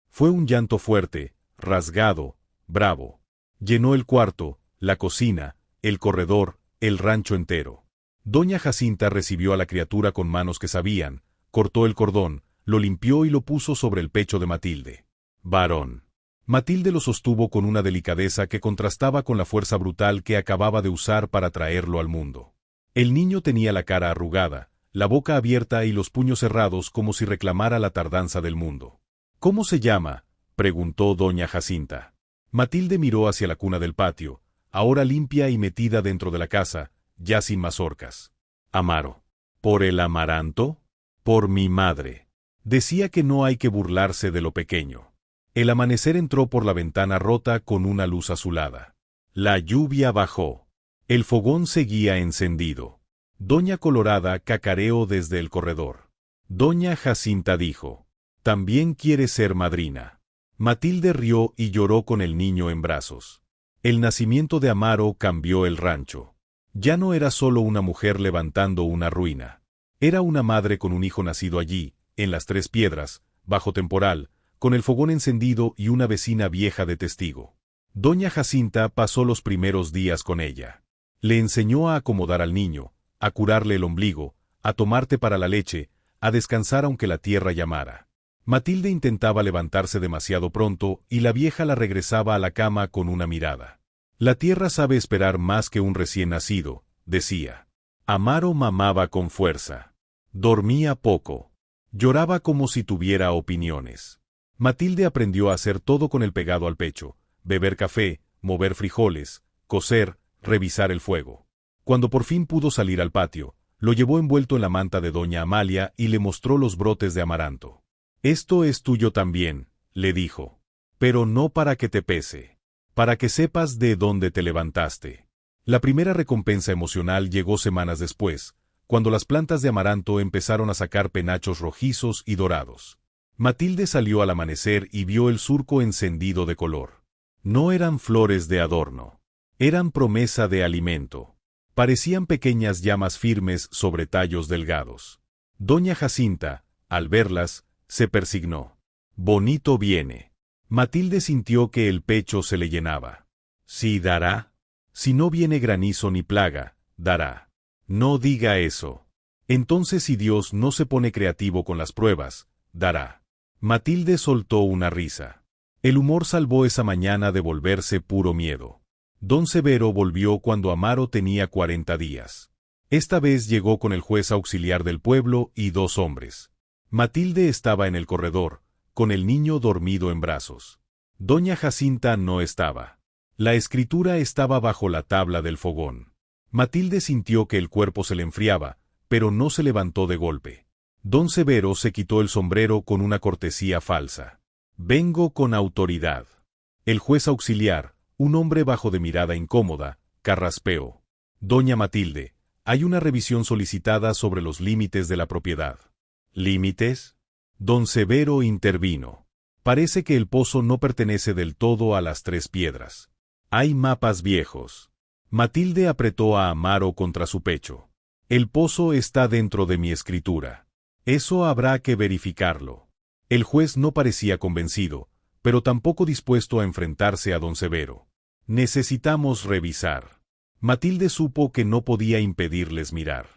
Fue un llanto fuerte, rasgado, bravo. Llenó el cuarto, la cocina, el corredor, el rancho entero. Doña Jacinta recibió a la criatura con manos que sabían, cortó el cordón, lo limpió y lo puso sobre el pecho de Matilde. «Varón». Matilde lo sostuvo con una delicadeza que contrastaba con la fuerza brutal que acababa de usar para traerlo al mundo. El niño tenía la cara arrugada, la boca abierta y los puños cerrados como si reclamara la tardanza del mundo. «¿Cómo se llama?», preguntó doña Jacinta. Matilde miró hacia la cuna del patio, ahora limpia y metida dentro de la casa, ya sin mazorcas. «Amaro». «¿Por el amaranto?». «Por mi madre». Decía que no hay que burlarse de lo pequeño. El amanecer entró por la ventana rota con una luz azulada. La lluvia bajó. El fogón seguía encendido. Doña Colorada cacareó desde el corredor. Doña Jacinta dijo: «¿También quiere ser madrina?». Matilde rió y lloró con el niño en brazos. El nacimiento de Amaro cambió el rancho. Ya no era solo una mujer levantando una ruina. Era una madre con un hijo nacido allí, en las Tres Piedras, bajo temporal, con el fogón encendido y una vecina vieja de testigo. Doña Jacinta pasó los primeros días con ella. Le enseñó a acomodar al niño, a curarle el ombligo, a tomar té para la leche, a descansar aunque la tierra llamara. Matilde intentaba levantarse demasiado pronto y la vieja la regresaba a la cama con una mirada. «La tierra sabe esperar más que un recién nacido», decía. Amaro mamaba con fuerza. Dormía poco. Lloraba como si tuviera opiniones. Matilde aprendió a hacer todo con el pegado al pecho: beber café, mover frijoles, coser, revisar el fuego. Cuando por fin pudo salir al patio, lo llevó envuelto en la manta de doña Amalia y le mostró los brotes de amaranto. «Esto es tuyo también», le dijo. «Pero no para que te pese. Para que sepas de dónde te levantaste». La primera recompensa emocional llegó semanas después, cuando las plantas de amaranto empezaron a sacar penachos rojizos y dorados. Matilde salió al amanecer y vio el surco encendido de color. No eran flores de adorno. Eran promesa de alimento. Parecían pequeñas llamas firmes sobre tallos delgados. Doña Jacinta, al verlas, se persignó. «Bonito viene». Matilde sintió que el pecho se le llenaba. «¿Sí dará? Si no viene granizo ni plaga, dará». «No diga eso». «Entonces si Dios no se pone creativo con las pruebas, dará». Matilde soltó una risa. El humor salvó esa mañana de volverse puro miedo. Don Severo volvió cuando Amaro tenía 40 días. Esta vez llegó con el juez auxiliar del pueblo y 2 hombres. Matilde estaba en el corredor, con el niño dormido en brazos. Doña Jacinta no estaba. La escritura estaba bajo la tabla del fogón. Matilde sintió que el cuerpo se le enfriaba, pero no se levantó de golpe. Don Severo se quitó el sombrero con una cortesía falsa. «Vengo con autoridad». El juez auxiliar, un hombre bajo de mirada incómoda, carraspeó. «Doña Matilde, hay una revisión solicitada sobre los límites de la propiedad». «¿Límites?». Don Severo intervino. «Parece que el pozo no pertenece del todo a las Tres Piedras. Hay mapas viejos». Matilde apretó a Amaro contra su pecho. El pozo está dentro de mi escritura. Eso habrá que verificarlo. El juez no parecía convencido, pero tampoco dispuesto a enfrentarse a don Severo. Necesitamos revisar. Matilde supo que no podía impedirles mirar.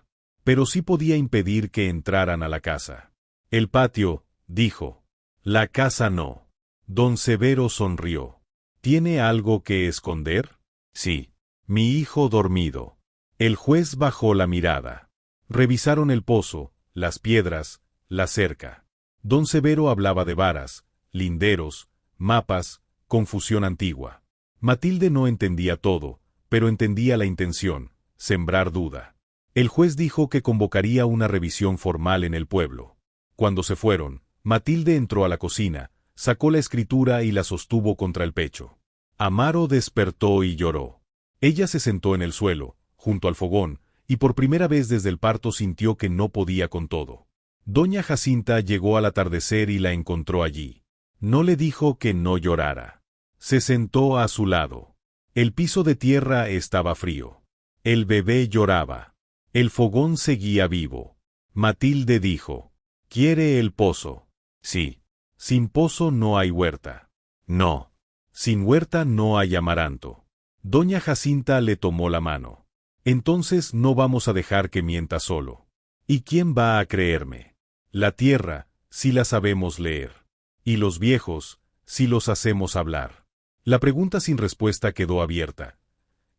Pero sí podía impedir que entraran a la casa. El patio, dijo. La casa no. Don Severo sonrió. ¿Tiene algo que esconder? Sí. Mi hijo dormido. El juez bajó la mirada. Revisaron el pozo, las piedras, la cerca. Don Severo hablaba de varas, linderos, mapas, confusión antigua. Matilde no entendía todo, pero entendía la intención, sembrar duda. El juez dijo que convocaría una revisión formal en el pueblo. Cuando se fueron, Matilde entró a la cocina, sacó la escritura y la sostuvo contra el pecho. Amaro despertó y lloró. Ella se sentó en el suelo, junto al fogón, y por primera vez desde el parto sintió que no podía con todo. Doña Jacinta llegó al atardecer y la encontró allí. No le dijo que no llorara. Se sentó a su lado. El piso de tierra estaba frío. El bebé lloraba. El fogón seguía vivo. Matilde dijo: ¿Quiere el pozo? Sí. Sin pozo no hay huerta. No. Sin huerta no hay amaranto. Doña Jacinta le tomó la mano. Entonces no vamos a dejar que mienta solo. ¿Y quién va a creerme? La tierra, si la sabemos leer. Y los viejos, si los hacemos hablar. La pregunta sin respuesta quedó abierta.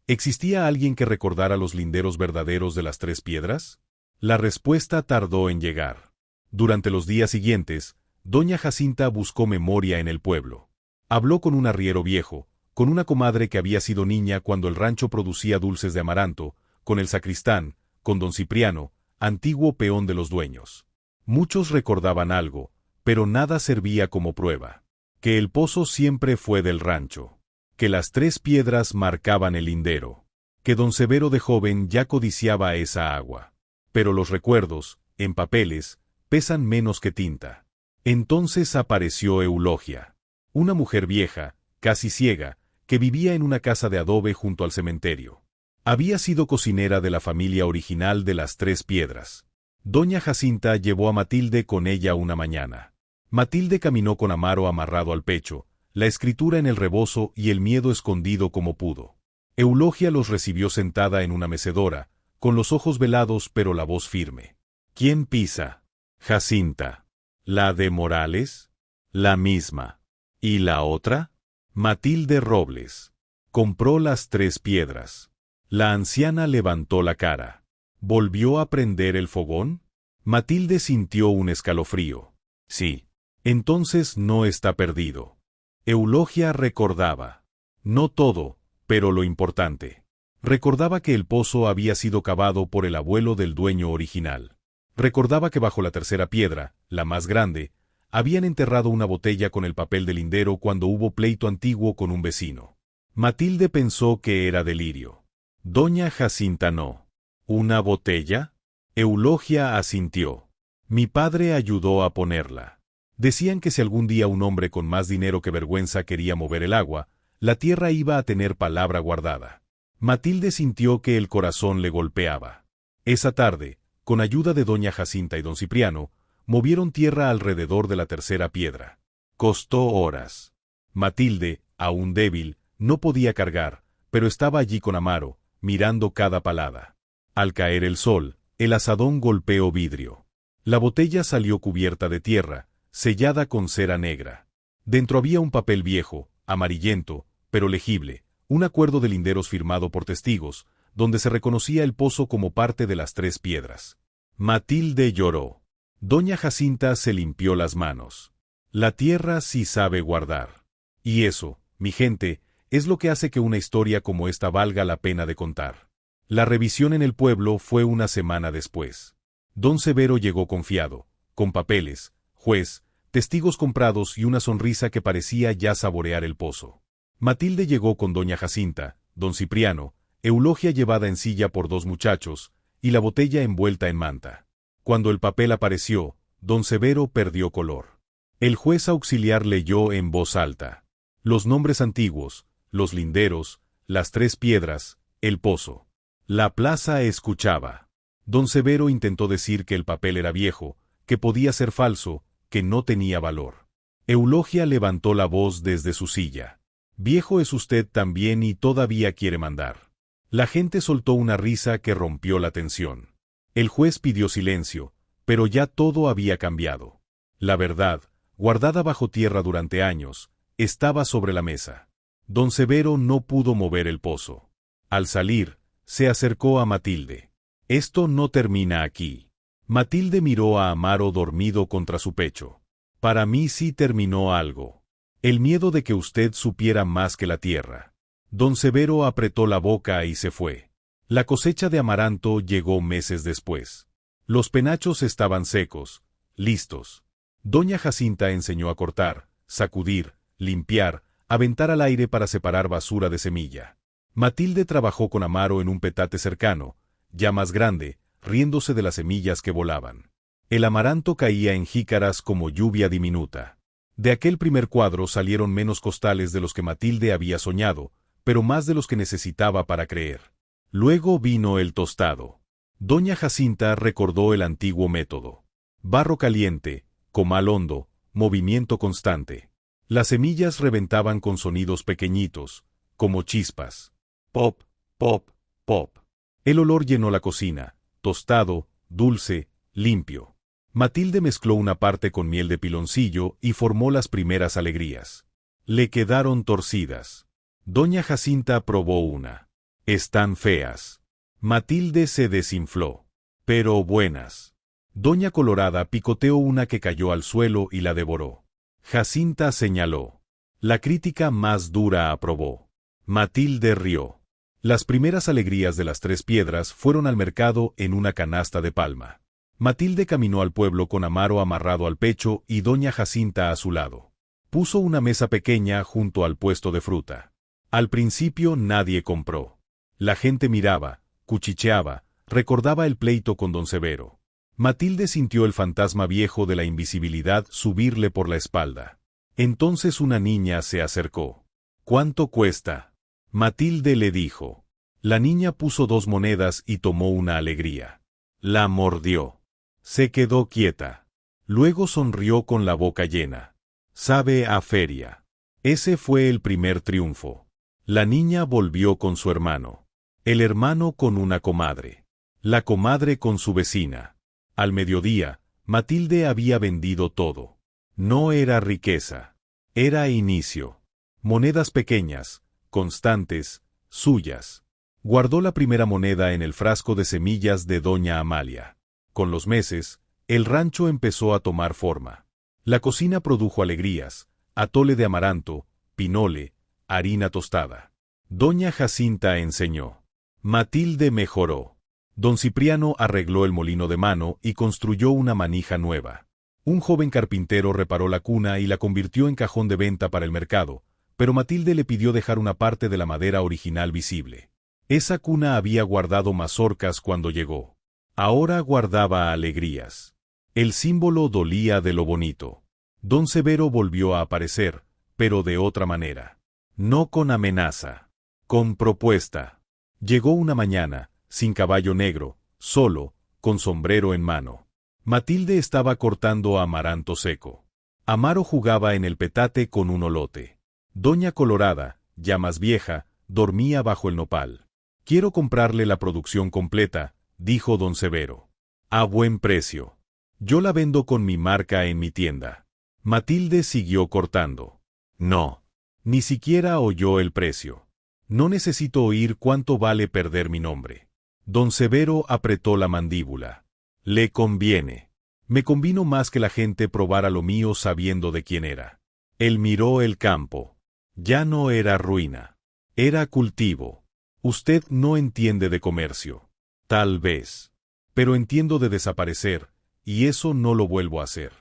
¿Existía alguien que recordara los linderos verdaderos de las tres piedras? La respuesta tardó en llegar. Durante los días siguientes, doña Jacinta buscó memoria en el pueblo. Habló con un arriero viejo, con una comadre que había sido niña cuando el rancho producía dulces de amaranto, con el sacristán, con don Cipriano, antiguo peón de los dueños. Muchos recordaban algo, pero nada servía como prueba. Que el pozo siempre fue del rancho. Que las tres piedras marcaban el lindero. Que don Severo de joven ya codiciaba esa agua. Pero los recuerdos, en papeles, pesan menos que tinta. Entonces apareció Eulogia. Una mujer vieja, casi ciega, que vivía en una casa de adobe junto al cementerio. Había sido cocinera de la familia original de las tres piedras. Doña Jacinta llevó a Matilde con ella una mañana. Matilde caminó con Amaro amarrado al pecho, la escritura en el rebozo y el miedo escondido como pudo. Eulogia los recibió sentada en una mecedora, con los ojos velados pero la voz firme. ¿Quién pisa? Jacinta. ¿La de Morales? La misma. ¿Y la otra? Matilde Robles. Compró las tres piedras. La anciana levantó la cara. ¿Volvió a prender el fogón? Matilde sintió un escalofrío. Sí. Entonces no está perdido. Eulogia recordaba. No todo, pero lo importante. Recordaba que el pozo había sido cavado por el abuelo del dueño original. Recordaba que bajo la tercera piedra, la más grande, habían enterrado una botella con el papel del lindero cuando hubo pleito antiguo con un vecino. Matilde pensó que era delirio. Doña Jacinta no. ¿Una botella? Eulogia asintió. Mi padre ayudó a ponerla. Decían que si algún día un hombre con más dinero que vergüenza quería mover el agua, la tierra iba a tener palabra guardada. Matilde sintió que el corazón le golpeaba. Esa tarde, con ayuda de doña Jacinta y don Cipriano, movieron tierra alrededor de la tercera piedra. Costó horas. Matilde, aún débil, no podía cargar, pero estaba allí con Amaro, mirando cada palada. Al caer el sol, el azadón golpeó vidrio. La botella salió cubierta de tierra, sellada con cera negra. Dentro había un papel viejo, amarillento, pero legible, un acuerdo de linderos firmado por testigos, donde se reconocía el pozo como parte de las tres piedras. Matilde lloró. Doña Jacinta se limpió las manos. La tierra sí sabe guardar. Y eso, mi gente, es lo que hace que una historia como esta valga la pena de contar. La revisión en el pueblo fue una semana después. Don Severo llegó confiado, con papeles, juez, testigos comprados y una sonrisa que parecía ya saborear el pozo. Matilde llegó con doña Jacinta, don Cipriano, Eulogia llevada en silla por dos muchachos, y la botella envuelta en manta. Cuando el papel apareció, don Severo perdió color. El juez auxiliar leyó en voz alta. Los nombres antiguos, los linderos, las tres piedras, el pozo. La plaza escuchaba. Don Severo intentó decir que el papel era viejo, que podía ser falso, que no tenía valor. Eulogia levantó la voz desde su silla. Viejo es usted también y todavía quiere mandar. La gente soltó una risa que rompió la tensión. El juez pidió silencio, pero ya todo había cambiado. La verdad, guardada bajo tierra durante años, estaba sobre la mesa. Don Severo no pudo mover el pozo. Al salir, se acercó a Matilde. Esto no termina aquí. Matilde miró a Amaro dormido contra su pecho. Para mí sí terminó algo. El miedo de que usted supiera más que la tierra. Don Severo apretó la boca y se fue. La cosecha de amaranto llegó meses después. Los penachos estaban secos, listos. Doña Jacinta enseñó a cortar, sacudir, limpiar, aventar al aire para separar basura de semilla. Matilde trabajó con Amaro en un petate cercano, ya más grande, riéndose de las semillas que volaban. El amaranto caía en jícaras como lluvia diminuta. De aquel primer cuadro salieron menos costales de los que Matilde había soñado, pero más de los que necesitaba para creer. Luego vino el tostado. Doña Jacinta recordó el antiguo método. Barro caliente, comal hondo, movimiento constante. Las semillas reventaban con sonidos pequeñitos, como chispas. Pop, pop, pop. El olor llenó la cocina, tostado, dulce, limpio. Matilde mezcló una parte con miel de piloncillo y formó las primeras alegrías. Le quedaron torcidas. Doña Jacinta probó una. Están feas. Matilde se desinfló. Pero buenas. Doña Colorada picoteó una que cayó al suelo y la devoró. Jacinta señaló. La crítica más dura aprobó. Matilde rió. Las primeras alegrías de las Tres Piedras fueron al mercado en una canasta de palma. Matilde caminó al pueblo con Amaro amarrado al pecho y doña Jacinta a su lado. Puso una mesa pequeña junto al puesto de fruta. Al principio nadie compró. La gente miraba, cuchicheaba, recordaba el pleito con don Severo. Matilde sintió el fantasma viejo de la invisibilidad subirle por la espalda. Entonces una niña se acercó. ¿Cuánto cuesta? Matilde le dijo. La niña puso 2 monedas y tomó una alegría. La mordió. Se quedó quieta. Luego sonrió con la boca llena. Sabe a feria. Ese fue el primer triunfo. La niña volvió con su hermano. El hermano con una comadre. La comadre con su vecina. Al mediodía, Matilde había vendido todo. No era riqueza. Era inicio. Monedas pequeñas, constantes, suyas. Guardó la primera moneda en el frasco de semillas de doña Amalia. Con los meses, el rancho empezó a tomar forma. La cocina produjo alegrías, atole de amaranto, pinole, harina tostada. Doña Jacinta enseñó. Matilde mejoró. Don Cipriano arregló el molino de mano y construyó una manija nueva. Un joven carpintero reparó la cuna y la convirtió en cajón de venta para el mercado, pero Matilde le pidió dejar una parte de la madera original visible. Esa cuna había guardado mazorcas cuando llegó. Ahora guardaba alegrías. El símbolo dolía de lo bonito. Don Severo volvió a aparecer, pero de otra manera. No con amenaza. Con propuesta. Llegó una mañana, sin caballo negro, solo, con sombrero en mano. Matilde estaba cortando amaranto seco. Amaro jugaba en el petate con un olote. Doña Colorada, ya más vieja, dormía bajo el nopal. Quiero comprarle la producción completa, dijo don Severo. A buen precio. Yo la vendo con mi marca en mi tienda. Matilde siguió cortando. No. Ni siquiera oyó el precio. No necesito oír cuánto vale perder mi nombre. Don Severo apretó la mandíbula. Le conviene. Me convino más que la gente probara lo mío sabiendo de quién era. Él miró el campo. Ya no era ruina. Era cultivo. Usted no entiende de comercio. Tal vez. Pero entiendo de desaparecer, y eso no lo vuelvo a hacer.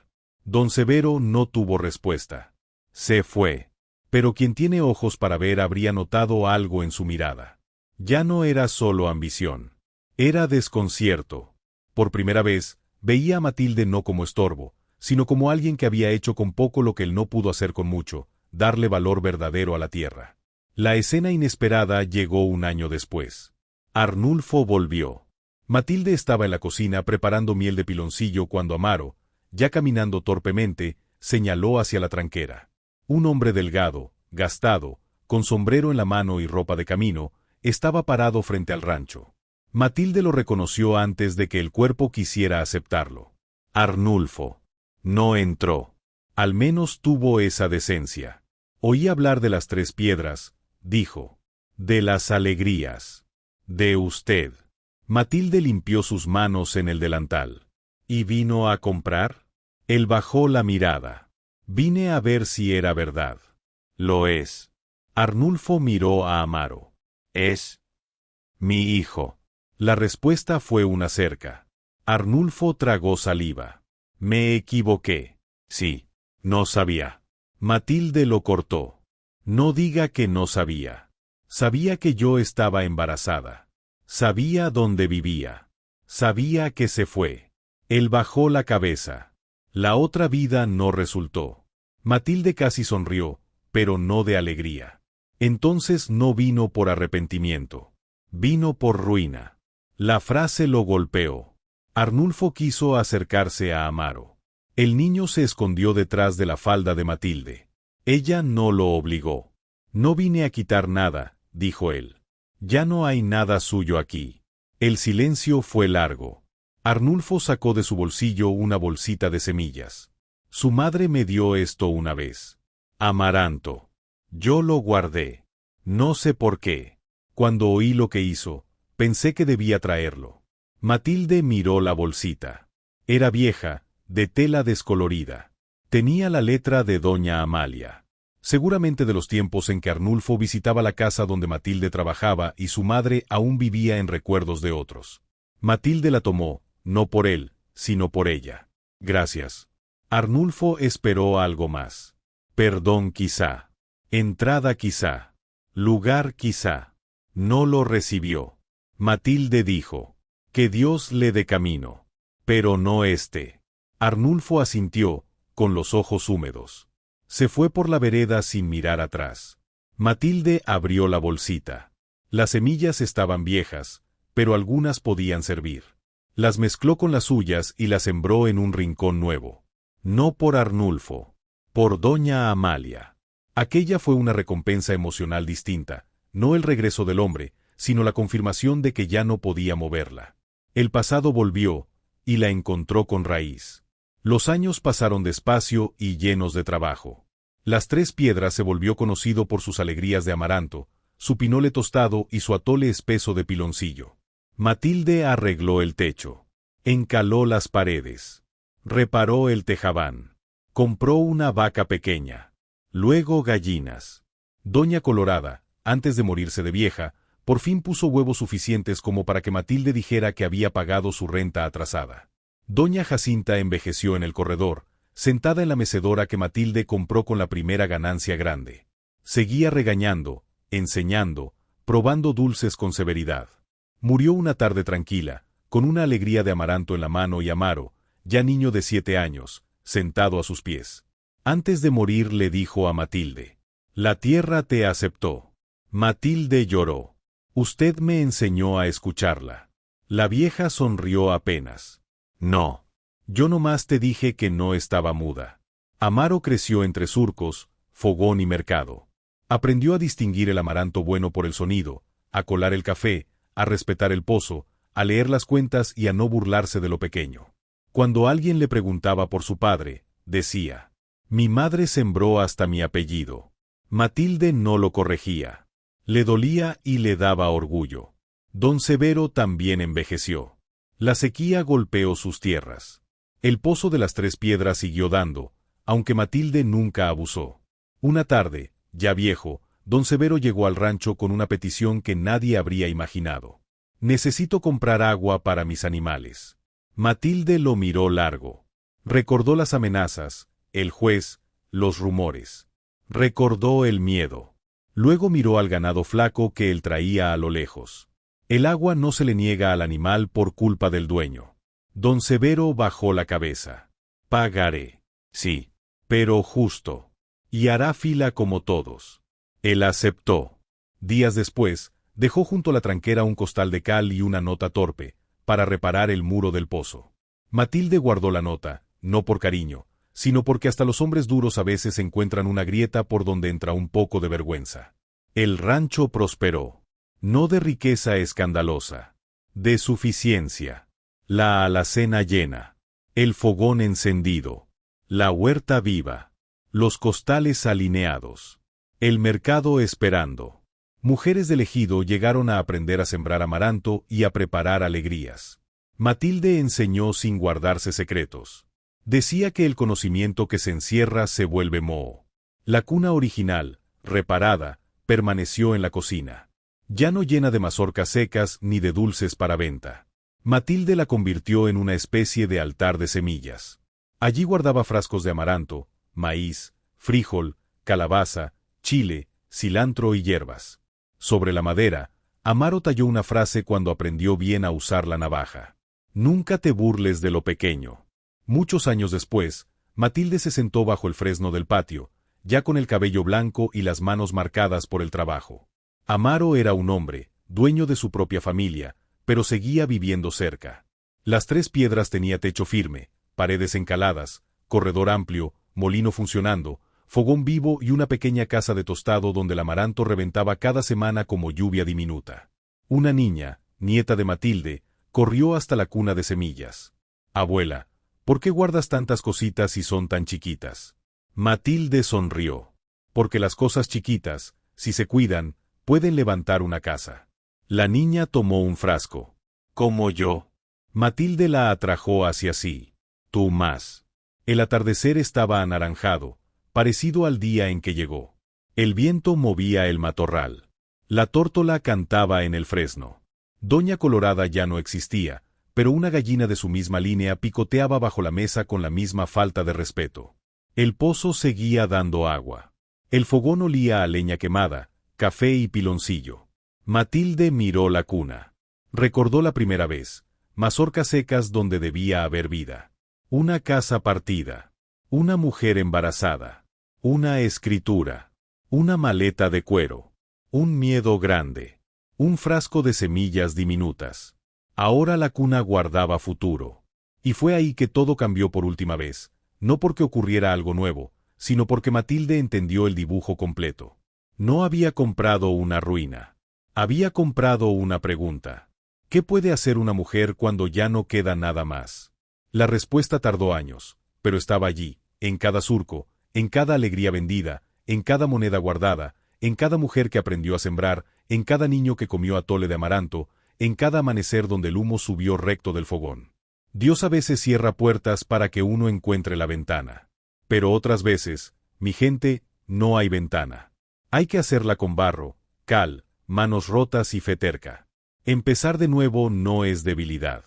Don Severo no tuvo respuesta. Se fue. Pero quien tiene ojos para ver habría notado algo en su mirada. Ya no era solo ambición. Era desconcierto. Por primera vez, veía a Matilde no como estorbo, sino como alguien que había hecho con poco lo que él no pudo hacer con mucho, darle valor verdadero a la tierra. La escena inesperada llegó un año después. Arnulfo volvió. Matilde estaba en la cocina preparando miel de piloncillo cuando Amaro, ya caminando torpemente, señaló hacia la tranquera. Un hombre delgado, gastado, con sombrero en la mano y ropa de camino, estaba parado frente al rancho. Matilde lo reconoció antes de que el cuerpo quisiera aceptarlo. Arnulfo. No entró. Al menos tuvo esa decencia. Oí hablar de las 3 piedras, dijo. De las alegrías. De usted. Matilde limpió sus manos en el delantal. ¿Y vino a comprar? Él bajó la mirada. Vine a ver si era verdad. Lo es. Arnulfo miró a Amaro. Es mi hijo. La respuesta fue una cerca. Arnulfo tragó saliva. Me equivoqué. Sí. No sabía. Matilde lo cortó. No diga que no sabía. Sabía que yo estaba embarazada. Sabía dónde vivía. Sabía que se fue. Él bajó la cabeza. La otra vida no resultó. Matilde casi sonrió, pero no de alegría. Entonces no vino por arrepentimiento. Vino por ruina. La frase lo golpeó. Arnulfo quiso acercarse a Amaro. El niño se escondió detrás de la falda de Matilde. Ella no lo obligó. No vine a quitar nada, dijo él. Ya no hay nada suyo aquí. El silencio fue largo. Arnulfo sacó de su bolsillo una bolsita de semillas. Su madre me dio esto una vez. Amaranto. Yo lo guardé. No sé por qué. Cuando oí lo que hizo, pensé que debía traerlo. Matilde miró la bolsita. Era vieja, de tela descolorida. Tenía la letra de Doña Amalia. Seguramente de los tiempos en que Arnulfo visitaba la casa donde Matilde trabajaba y su madre aún vivía en recuerdos de otros. Matilde la tomó, no por él, sino por ella. Gracias. Arnulfo esperó algo más. Perdón quizá. Entrada quizá. Lugar quizá. No lo recibió. Matilde dijo. Que Dios le dé camino. Pero no este. Arnulfo asintió, con los ojos húmedos. Se fue por la vereda sin mirar atrás. Matilde abrió la bolsita. Las semillas estaban viejas, pero algunas podían servir. Las mezcló con las suyas y las sembró en un rincón nuevo. No por Arnulfo. Por Doña Amalia. Aquella fue una recompensa emocional distinta, no el regreso del hombre, sino la confirmación de que ya no podía moverla. El pasado volvió, y la encontró con raíz. Los años pasaron despacio y llenos de trabajo. Las 3 piedras se volvió conocido por sus alegrías de amaranto, su pinole tostado y su atole espeso de piloncillo. Matilde arregló el techo. Encaló las paredes. Reparó el tejabán. Compró una vaca pequeña. Luego gallinas. Doña Colorada, antes de morirse de vieja, por fin puso huevos suficientes como para que Matilde dijera que había pagado su renta atrasada. Doña Jacinta envejeció en el corredor, sentada en la mecedora que Matilde compró con la primera ganancia grande. Seguía regañando, enseñando, probando dulces con severidad. Murió una tarde tranquila, con una alegría de amaranto en la mano y Amaro, ya niño de 7 años, sentado a sus pies. Antes de morir le dijo a Matilde, «La tierra te aceptó». Matilde lloró. «Usted me enseñó a escucharla». La vieja sonrió apenas. «No. Yo nomás te dije que no estaba muda». Amaro creció entre surcos, fogón y mercado. Aprendió a distinguir el amaranto bueno por el sonido, a colar el café, a respetar el pozo, a leer las cuentas y a no burlarse de lo pequeño. Cuando alguien le preguntaba por su padre, decía, «Mi madre sembró hasta mi apellido». Matilde no lo corregía. Le dolía y le daba orgullo. Don Severo también envejeció. La sequía golpeó sus tierras. El pozo de las 3 piedras siguió dando, aunque Matilde nunca abusó. Una tarde, ya viejo, don Severo llegó al rancho con una petición que nadie habría imaginado. «Necesito comprar agua para mis animales». Matilde lo miró largo. Recordó las amenazas, el juez, los rumores. Recordó el miedo. Luego miró al ganado flaco que él traía a lo lejos. El agua no se le niega al animal por culpa del dueño. Don Severo bajó la cabeza. «Pagaré. Sí, pero justo. Y hará fila como todos». Él aceptó. Días después, dejó junto a la tranquera un costal de cal y una nota torpe, para reparar el muro del pozo. Matilde guardó la nota, no por cariño, sino porque hasta los hombres duros a veces encuentran una grieta por donde entra un poco de vergüenza. El rancho prosperó. No de riqueza escandalosa, de suficiencia. La alacena llena, el fogón encendido, la huerta viva, los costales alineados, el mercado esperando. Mujeres del ejido llegaron a aprender a sembrar amaranto y a preparar alegrías. Matilde enseñó sin guardarse secretos. Decía que el conocimiento que se encierra se vuelve moho. La cuna original, reparada, permaneció en la cocina. Ya no llena de mazorcas secas ni de dulces para venta. Matilde la convirtió en una especie de altar de semillas. Allí guardaba frascos de amaranto, maíz, frijol, calabaza, chile, cilantro y hierbas. Sobre la madera, Amaro talló una frase cuando aprendió bien a usar la navaja. Nunca te burles de lo pequeño. Muchos años después, Matilde se sentó bajo el fresno del patio, ya con el cabello blanco y las manos marcadas por el trabajo. Amaro era un hombre, dueño de su propia familia, pero seguía viviendo cerca. Las Tres Piedras tenía techo firme, paredes encaladas, corredor amplio, molino funcionando, fogón vivo y una pequeña casa de tostado donde el amaranto reventaba cada semana como lluvia diminuta. Una niña, nieta de Matilde, corrió hasta la cuna de semillas. Abuela, ¿por qué guardas tantas cositas si son tan chiquitas? Matilde sonrió. Porque las cosas chiquitas, si se cuidan, pueden levantar una casa. La niña tomó un frasco. Como yo. Matilde la atrajo hacia sí. Tú más. El atardecer estaba anaranjado, parecido al día en que llegó. El viento movía el matorral. La tórtola cantaba en el fresno. Doña Colorada ya no existía, pero una gallina de su misma línea picoteaba bajo la mesa con la misma falta de respeto. El pozo seguía dando agua. El fogón olía a leña quemada, café y piloncillo. Matilde miró la cuna. Recordó la primera vez, mazorcas secas donde debía haber vida. Una casa partida. Una mujer embarazada. Una escritura. Una maleta de cuero. Un miedo grande. Un frasco de semillas diminutas. Ahora la cuna guardaba futuro. Y fue ahí que todo cambió por última vez, no porque ocurriera algo nuevo, sino porque Matilde entendió el dibujo completo. No había comprado una ruina. Había comprado una pregunta. ¿Qué puede hacer una mujer cuando ya no queda nada más? La respuesta tardó años, pero estaba allí, en cada surco, en cada alegría vendida, en cada moneda guardada, en cada mujer que aprendió a sembrar, en cada niño que comió atole de amaranto, en cada amanecer donde el humo subió recto del fogón. Dios a veces cierra puertas para que uno encuentre la ventana. Pero otras veces, mi gente, no hay ventana. Hay que hacerla con barro, cal, manos rotas y fe terca. Empezar de nuevo no es debilidad.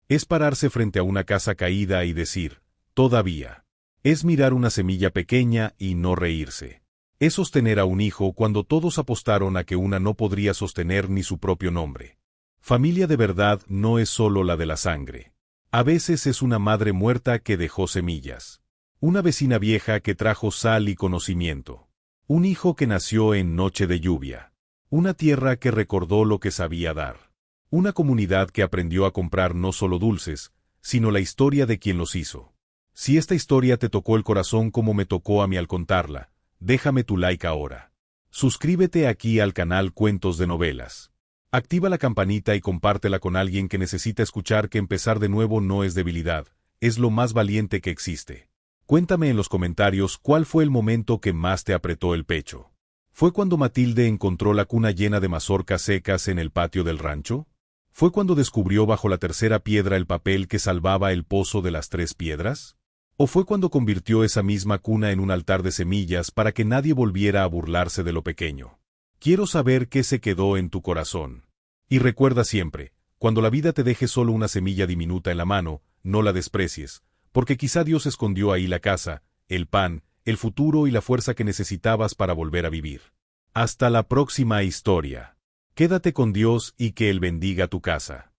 Es pararse frente a una casa caída y decir, todavía. Es mirar una semilla pequeña y no reírse. Es sostener a un hijo cuando todos apostaron a que una no podría sostener ni su propio nombre. Familia de verdad no es solo la de la sangre. A veces es una madre muerta que dejó semillas. Una vecina vieja que trajo sal y conocimiento. Un hijo que nació en noche de lluvia. Una tierra que recordó lo que sabía dar. Una comunidad que aprendió a comprar no solo dulces, sino la historia de quien los hizo. Si esta historia te tocó el corazón como me tocó a mí al contarla, déjame tu like ahora. Suscríbete aquí al canal Cuentos de Novelas. Activa la campanita y compártela con alguien que necesita escuchar que empezar de nuevo no es debilidad, es lo más valiente que existe. Cuéntame en los comentarios cuál fue el momento que más te apretó el pecho. ¿Fue cuando Matilde encontró la cuna llena de mazorcas secas en el patio del rancho? ¿Fue cuando descubrió bajo la tercera piedra el papel que salvaba el pozo de las Tres Piedras? ¿O fue cuando convirtió esa misma cuna en un altar de semillas para que nadie volviera a burlarse de lo pequeño? Quiero saber qué se quedó en tu corazón. Y recuerda siempre, cuando la vida te deje solo una semilla diminuta en la mano, no la desprecies, porque quizá Dios escondió ahí la casa, el pan, el futuro y la fuerza que necesitabas para volver a vivir. Hasta la próxima historia. Quédate con Dios y que Él bendiga tu casa.